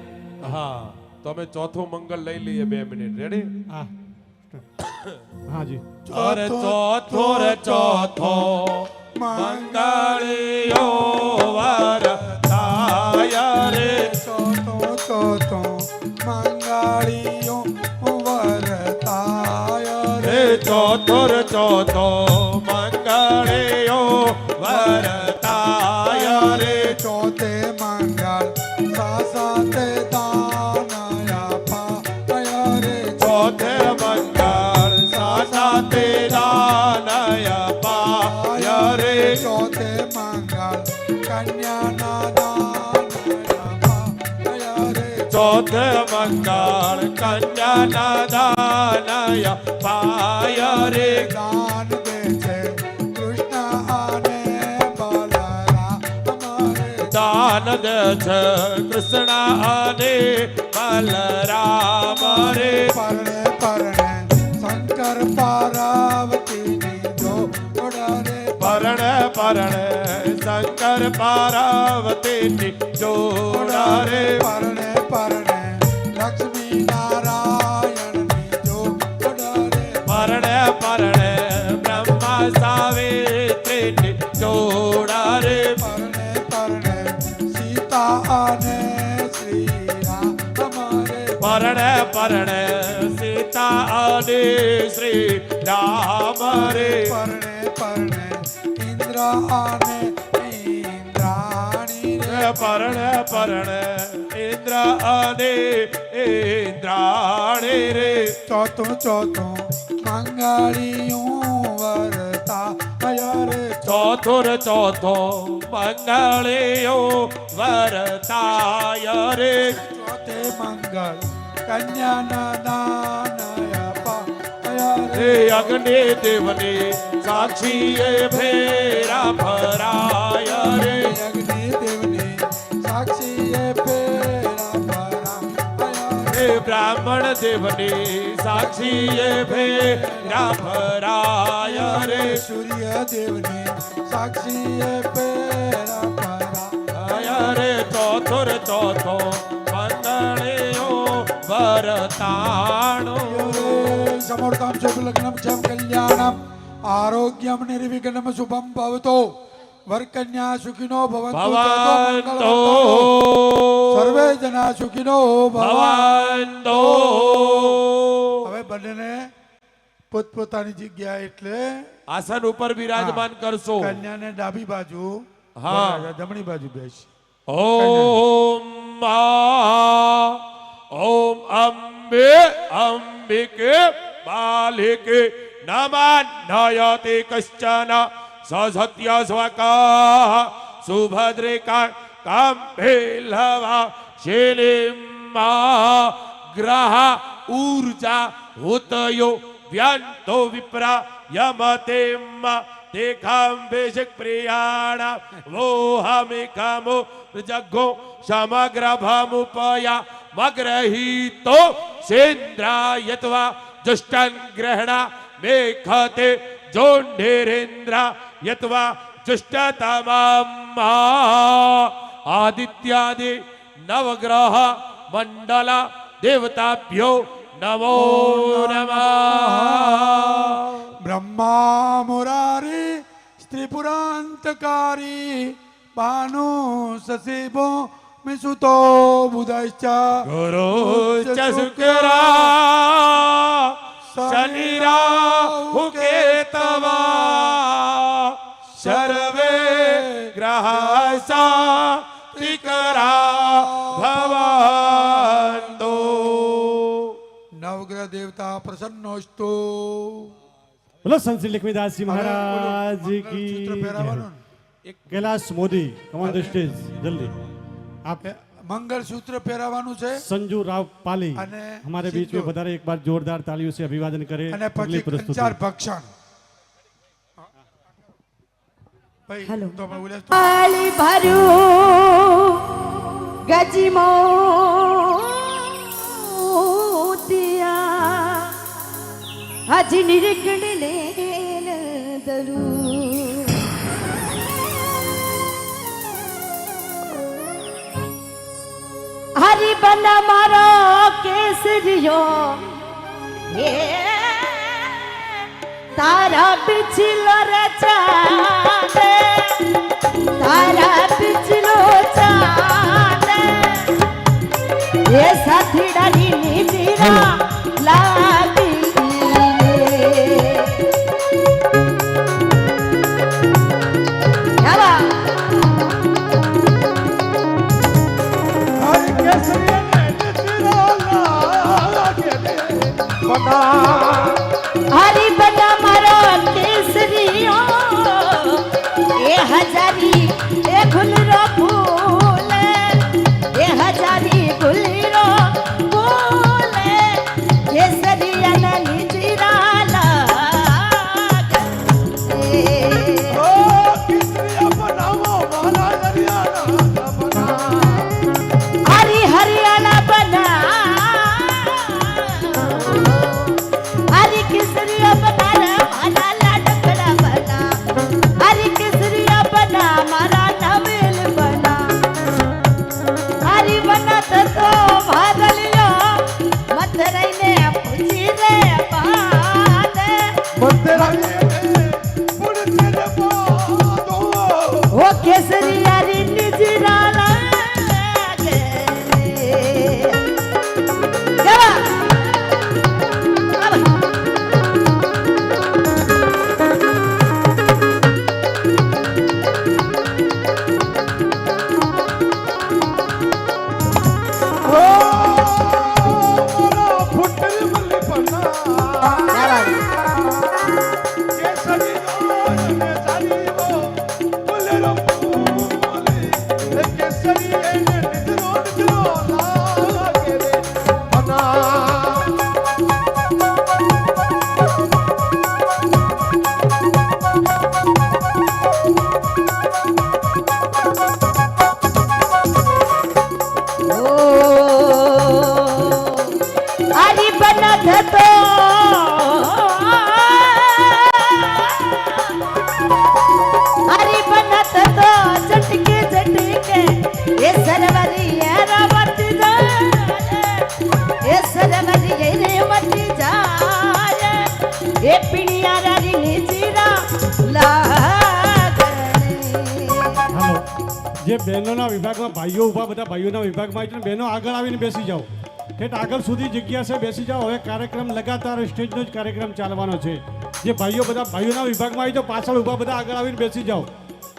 હા તો અમે ચોથું મંગળ લઈ લઈએ 2 મિનિટ રેડી હા હા જી અરે ચોથો રે ચોથો મંગળિયો વરતાય રે ચોથો મંગળિયો વરતાય રે ચોથો રે ચોથો મંગળિયો વરતાય રે ચોથે મંગળ સાસાતે દાનયા પાય રે ચોથે મંગળ સાસા તે દાનય પાય રે ચોથે મંગળ કન્યાના દાનયા પાય રે ચોથે મંગળ કન્યાના દાનય પાય છે કૃષ્ણ અને બલરામ રે પરણે પરણે શંકર પાર્વતીની જોડા રે પરણે પરણે શંકર પાર્વતીની જોડા રે પરણે પરણે લક્ષ્મી નારાયણની જોડા રે પરણે પરણે બ્રહ્મા સાવિત્રીની જોડા રે પરણે પરણે સીતા અને શ્રી રામ રે પરણે પરણે સીતા અને શ્રી રામ રે પરણે પરણે ઇન્દ્ર અને ઇન્દ્રાણી રે પરણે પરણે ઇન્દ્ર અને ઇન્દ્રાણી રે ચોથું ચોથું મંગળિયું વરતા રે ચોથુર ચોથો મંગળિયો વરતાય રે ચોથે મંગળ કન્યાના દાનય પાય હે અગ્નિ દેવની સાક્ષીએ ફેરા ફરાય રે અગ્નિ દેવની સાક્ષીએ ફેરા ફરાય હે બ્રાહ્મણ દેવની સાક્ષીએ ફેરા ફરાય રે સૂર્ય દેવની સાક્ષીએ ફેરા ફરાય રે ચોથુર ચોથો મંગળિયો વરતાણો સમર્થમ શુભલગ્નમ ક્ષમ કલ્યાણમ આરોગ્યમ નિર્વિઘ્નમ શુભમ ભવતો વરકન્યા સુખિનો ભવંતુ ભવંતો સર્વે જના સુખિનો ભવંતો હવે બંનેને પોતપોતાની જગ્યા એટલે આસન ઉપર બિરાજમાન કરશો કન્યાને ડાબી બાજુ હા. જમણી બાજુ બેસી ઓમ ઓમ અંબે અંબિકે બાલિકે નમઃ કશ્ચન સસત્ય સ્વકા સુભદ્રિકા કાંભેલવા શિલિમ્મા ગ્રહ ઊર્જા હુતયો વ્યંતો વિપ્રા યમતેમ દેખાંબેશક પ્રિયાણા વોહમિકામો જગો સમગ્ર ભામુપયા મગ્રહીતો સેન્દ્રાયત્વા જુષ્ટન ગ્રહણા મેખતે જોંઢેરેન્દ્ર યત્વા જુષ્ટતમમ આદિત્યાદિ નવગ્રહ મંડલ દેવતાભ્યો નમો નમઃ બ્રહ્મા મુરારી સ્ત્રીપુરાંતકારી ભાનુ સશિભો મિસુતો બુધશ્ચ ગુરુ ચ શુક્રા શનિરાહુ કેતવા સર્વે ગ્રહસા ત્રિકરા ભવન્તો નવગ્રહ દેવતા પ્રસન્નોસ્તુ બોલો સંત શ્રી લક્ષ્મીદાસજી મહારાજ સૂત્ર કી પહેરાવાનું Kailash Modi come on the stage जल्दी आप ને? મંગળસૂત્ર પહેરાવાનું છે संजू राव पाली અને हमारे बीच में पधारे एक बार जोरदार तालियों से अभिवादन करें અને अगली પછી प्रस्तुति કંચાર ભક્ષણ ભાઈ હેલો. તો આપણે બોલ્યા તો પાળી ભર્યું ગજમોતિયા હજી નિરગણ લેન દરું હરી બન મારો કેસરિયો હે તારા પિછલો રચાને તારા પિછલો ચાને એ સાથીડાની નીતિરા લાગી આવા હરિ કેસરીને નિતિરા લાગે દે બના હરી બના મારો કેસરિયો એ હજારી એ ગુલરો ફૂલે એ હજારી ગુલરો ફૂલે કેસરિયાના નીતિરા લાગે ઓ કેસરીયા બનાવો મારા દરિયાના બના हरी बनत तो हरी बनत तो झटके झटके ये सरवरी रावत जाए ये सरवरी रे मत जाए ये पिड़िया री निजीरा लागरे હાલો જે બહેનોના વિભાગમાં ભાઈઓ ઊભા બધા ભાઈઓના વિભાગમાં છે ને બહેનો આગળ આવીને બેસી જાઓ ઠેઠ આગળ સુધી જગ્યા છે બેસી જાઓ હવે કાર્યક્રમ લગાતાર સ્ટેજનો જ કાર્યક્રમ ચાલવાનો છે જે ભાઈઓ બધા ભાઈઓના વિભાગમાં આવી જાઓ પાછળ ઊભા બધા આગળ આવીને બેસી જાઓ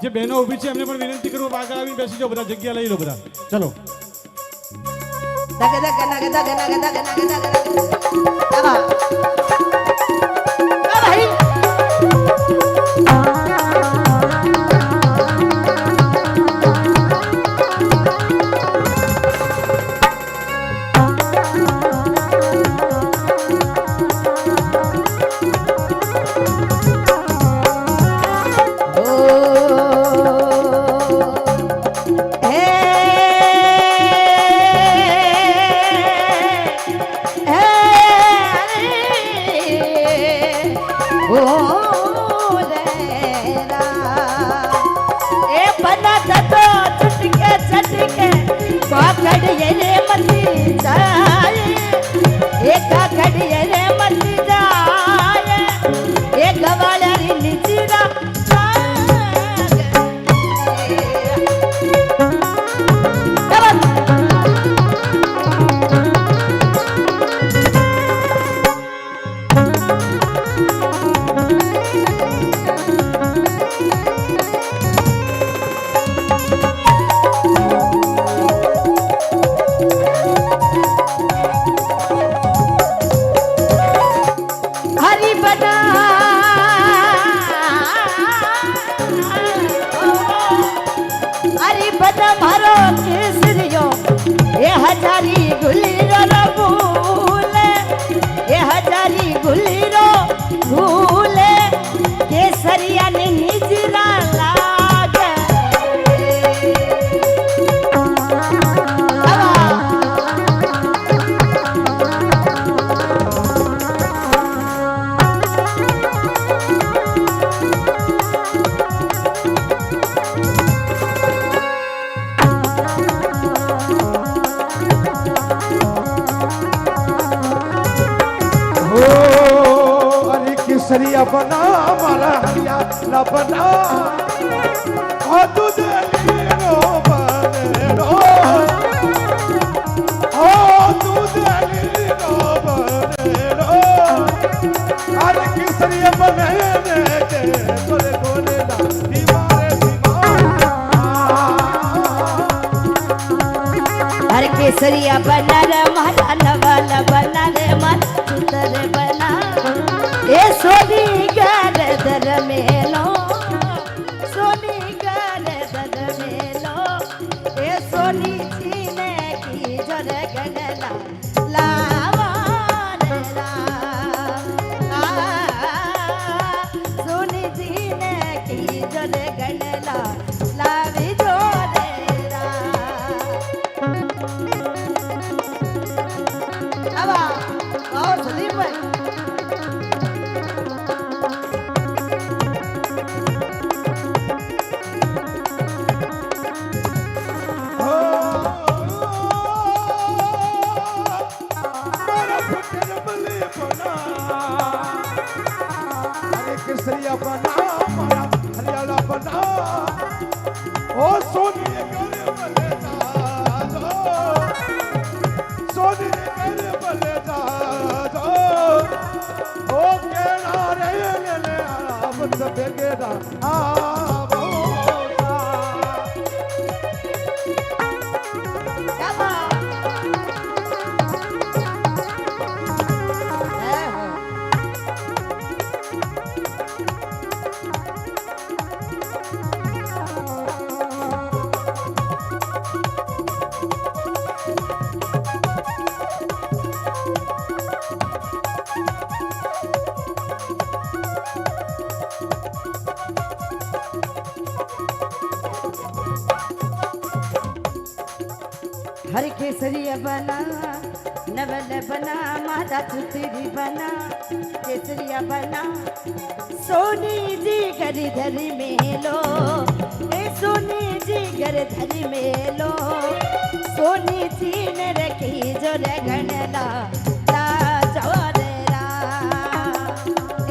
જે બહેનો ઊભી છે એમને પણ વિનંતી કરું આગળ આવીને બેસી જાઓ બધા જગ્યા લઈ લો બધા ચલો દગ દગ નગ દગ નગ દગ નગ દગ આવા આ ભાઈ हजारी गुलीरो रो भूले ये हजारी गुलीरो भूले केसरिया ने निजरा लागे सरिया बना मारा हरिया न बना ओ दूध लीरो बनेरो ओ दूध लीरो बनेरो अरे किसरिया बने के तोरे कोने ना दीवारे हर केसरिया बना रे माला नवाला बना रे मन सुंदर बना ए सोनी गाल दर मेलो सोनी गाल दर मेलो ए सोनी सीने की जर गनला लावा रे ला सोनी सीने की जर गनला लावी जो रे रा आवा आओ सलीम भाई केसरिया बना मारा हरियाला बना ओ सोनी करे बले जा सोनी करे बले जा ओ केना रे ले आराम से बेगेरा आवो केसरिया बना नवल बना माता चुतरी बना केसरिया बना सोनी जी घर धरी मेलो ए सोनी जी घर धरी मेलो सोनी जी ने रखी जो रे गणला ला जोरेरा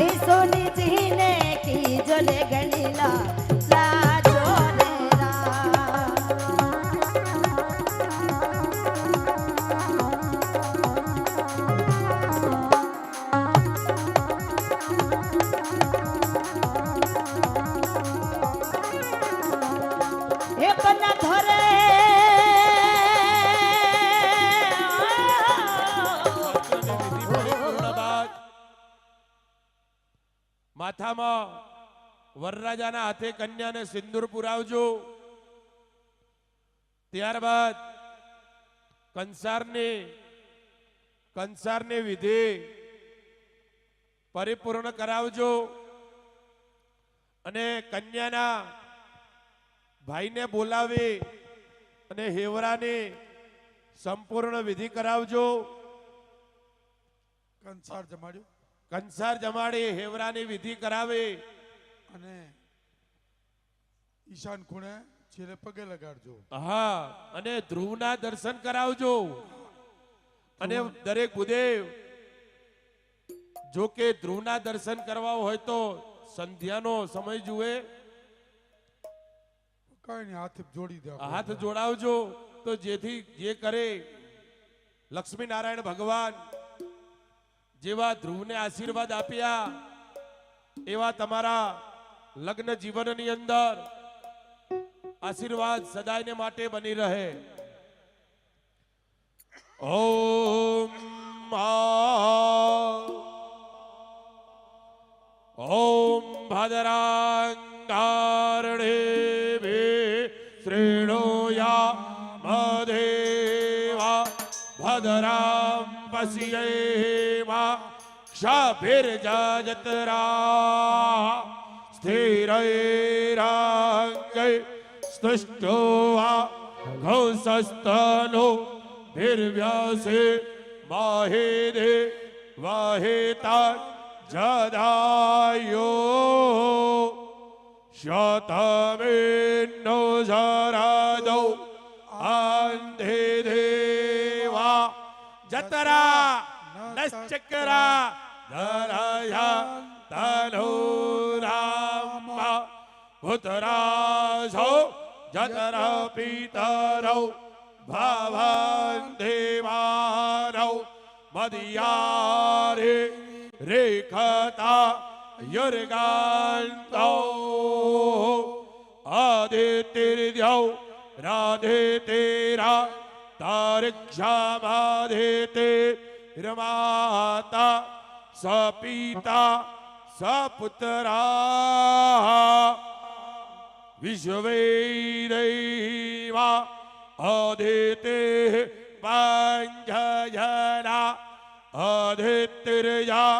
ए सोनी जी ने की जो रे गणला ला जोरेरा એ કન્યા ધરે પરિપૂર્ણ બાદ માથામાં વરરાજાના હાથે કન્યાને સિંદૂર પુરાવજો. ત્યારબાદ કંસારની વિધિ પરિપૂર્ણ કરાવજો અને કન્યાના ભાઈને બોલાવી અને હેવરાની સંપૂર્ણ વિધિ કરાવજો. કંસાર જમાડ્યો કંસાર જમાડી હેવરાની વિધિ કરાવી અને ઈશાન ખૂણે છેલ્લે પગે લગાડજો. હા અને ધ્રુવના દર્શન કરાવજો. અને દરેક ભૂદેવ જો કે ધ્રુવના દર્શન કરવા હોય તો સંધ્યાનો સમય જુએ, કઈ નહીં હાથ જોડી દે હાથ જોડાવજો તો જેથી જે કરે લક્ષ્મી નારાયણ ભગવાન જેવા ધ્રુવને આશીર્વાદ આપ્યા એવા તમારા લગ્ન જીવનની અંદર આશીર્વાદ સદાયને માટે બની રહે. ઓમ ઓમ ભદ્રાંગારણે શ્રેણોયા મદેવા ભદ્રામ પશ્યેવા ક્ષાભિર્જતરા સ્થિરૈરાંગૈ સ્તુષ્ટોવા ઘોષસ્તનો ભિર્વ્યાસે માહેદે વાહેતા જદાયો શતમેનો જરાદો આંધે દેવા જતરા નશ્ચકરા ધરાયા તનો રામા ભૂતરાજો જતરા પિતરૌ ભાવાન દેવાનૌ મદિયારે રેખતા યુર્ગાંતો આદિત્યર્યૌ રાધે તેરા તારક્ષામાધેતે રમાતા સપિતા સપુત્રા વિશ્વે દૈવા અધિતે પાંચજના અધિતિર્યા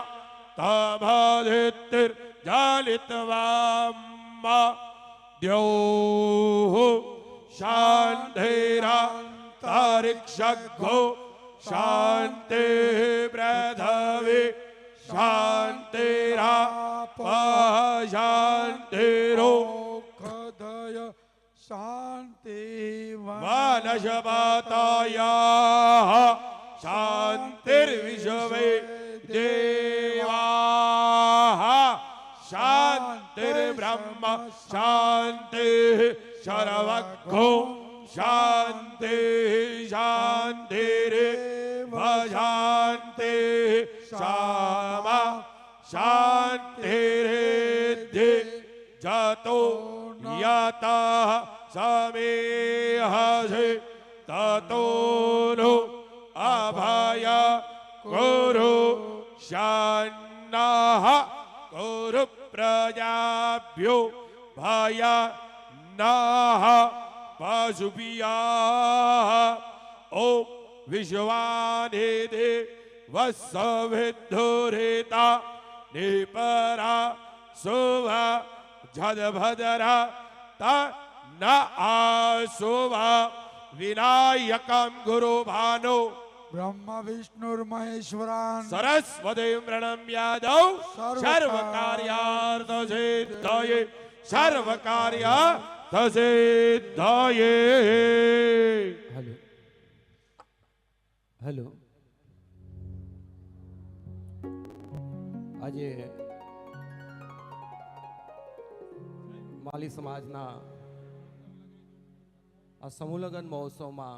તમધિતિર્જાલિતવામ્મા દ્યૌઃ શાંતિરા તારિક્ષઘ્ગો શાંતિ પ્રધવે શાંતિરા શાંતિરો ખદય શાંતિ માનસપાતાયા શાંતિર્વિશ્વે દેવા શાંતિર્બ્રહ્મ શાંતિ સર્વગો શાંતિ શાંતિરે ભજાંતિ સામા શાંતિરેધિ જતો યતઃ સમેહસે તતોનો અભય ગુરુ શાન્નઃ ગુરુ પ્રજાભ્યો ભય નઃ પશુભ્યઃ ઓમ વિશ્વાનિધિ વત્સવિદ્ધુરેતા નિપરા શુભ જદભદરા ત ન આશુભ विनायकं गुरु भानु ब्रह्म विष्णुर्महेश्वरान् सरस्वती प्रणम्यादौ सर्वकार्यार्थ सिद्धये सर्वकार्यार्थ सिद्धये। हेलो हेलो આજે માલી સમાજના આ સમૂહલગ્ન મહોત્સવમાં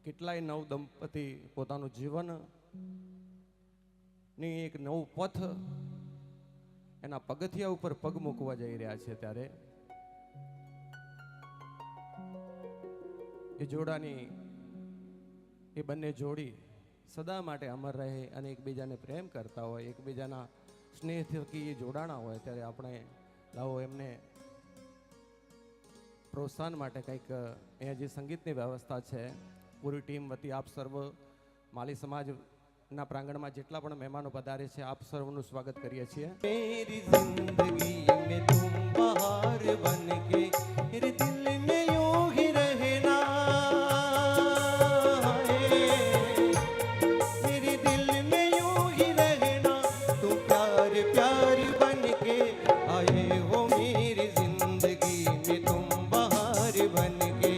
કેટલાય નવ દંપતી પોતાનું જીવનની એક નવું પથ એના પગથિયા ઉપર પગ મૂકવા જઈ રહ્યા છે ત્યારે એ જોડાની એ બંને જોડી સદા માટે અમર રહે અને એકબીજાને પ્રેમ કરતા હોય, એકબીજાના સ્નેહ થકી એ જોડાણા હોય ત્યારે આપણે લાવો એમને પ્રોત્સાહન માટે કંઈક અહીંયા જે સંગીતની વ્યવસ્થા છે પૂરી ટીમ વતી આપ સર્વ માલી સમાજના પ્રાંગણમાં જેટલા પણ મહેમાનો પધારે છે આપ સર્વનું સ્વાગત કરીએ છીએ। मेरी जिंदगी में तुम बहार बन के मेरे दिल में यूं ही रहना है, मेरे दिल में यूं ही रहना, तुम प्यार प्यार बन के आए हो मेरी जिंदगी में तुम बहार बन के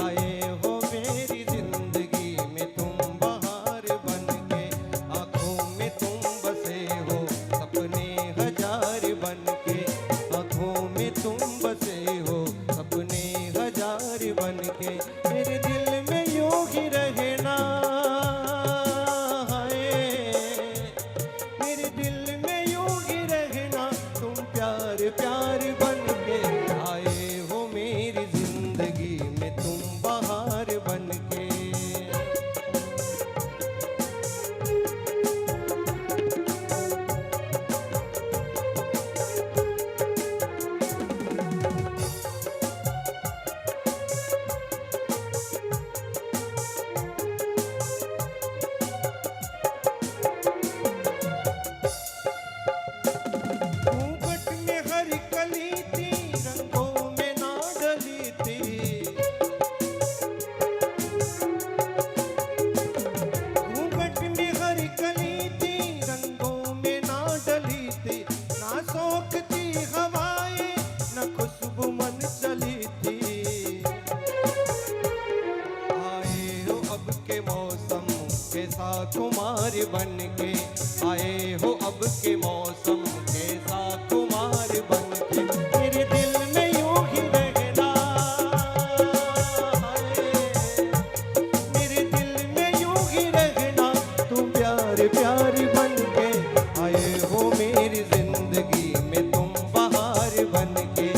आए हो मेरी जिंदगी में तुम बहार बन के, आंखों में तुम बसे हो सपने हजार बन के, आंखों में तुम बसे हो सपने हजार बन के, मेरे दिल में यूं ही रहना है, मेरे दिल में यूं ही रहना, तुम प्यार प्यार बन के आए हो मेरी जिंदगी में तुम बहार बन के। घूंघट में हर कली थी रंगों में ना डली थी, घूंघट में हर कली थी रंगों में ना डली थी, ना शौक थी हवाएं न खुशबू मन चली थी, आए हो अब के मौसम के साथ कुमार बन के, आए हो अब के मौसम के साथ कुमार बन के, मेरे दिल में यूं ही रहना है, मेरे दिल में यूं ही रहना, तुम प्यार प्यार बन के आए हो मेरी जिंदगी में तुम बहार बन के,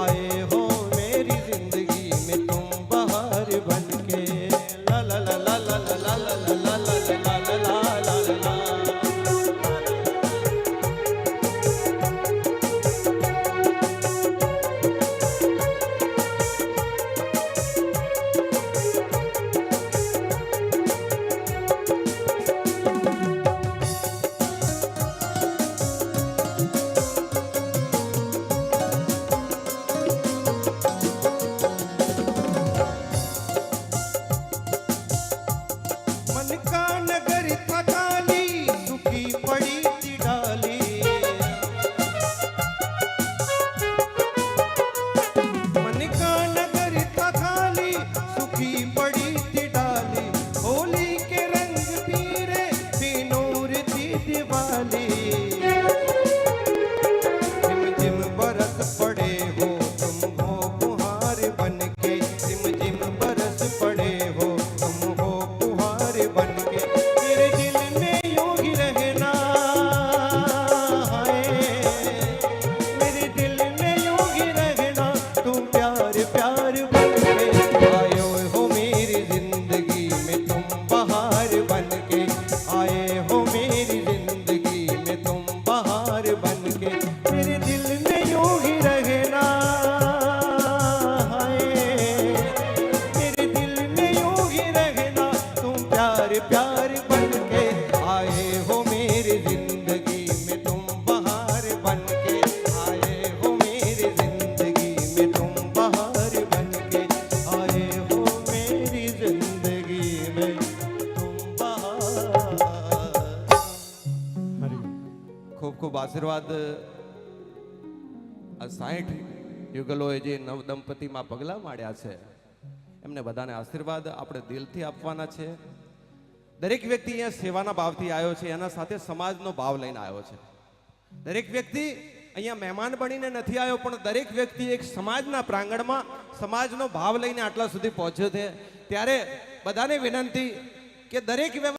आए हो मेरी जिंदगी में तुम बहार बन के। ला ला ला ला ला ला ला ला ला ला ला ला ला ला ला। मन का नगर था काली सुखी पड़ी थी डाली, मन का नगर था खाली सुखी पड़ी थी डाली, होली के रंग पीरे बिनूर थी दिवाली, झिम झिम बरस पड़े हो तुम हो फुहार बन के, झिम झिम बरस पड़े हो तुम हो फुहार बन के, मेरे दिल में यूं ही रहना है, मेरे दिल में यूं ही रहना, तुम प्यार प्यार बन के आए हो मेरी जिंदगी में तुम बहार बन के, आए हो मेरी जिंदगी में तुम बहार बन के, मेरे दिल में यूं ही रहना है, मेरे दिल में यूं ही रहना, तुम प्यार प्यार बन के आए हो मेरी जिंदगी में तुम बहार बन के, आए हो मेरी जिंदगी में तुम बहार बन के, आए हो मेरी આશીર્વાદ આ 60 યુગલોએ જે નવ દંપતીમાં પગલાં માંડ્યા છે એમને બધાને આશીર્વાદ આપણે દિલથી આપવાના છે. દરેક વ્યક્તિ અહીંયા સેવાના ભાવથી આવ્યો છે, એના સાથે સમાજનો ભાવ લઈને આવ્યો છે. દરેક વ્યક્તિ અહીંયા મહેમાન બનીને નથી આવ્યો, પણ દરેક વ્યક્તિ એક સમાજના પ્રાંગણમાં સમાજનો ભાવ લઈને આટલા સુધી પહોંચ્યો છે. ત્યારે બધાને વિનંતી કે દરેક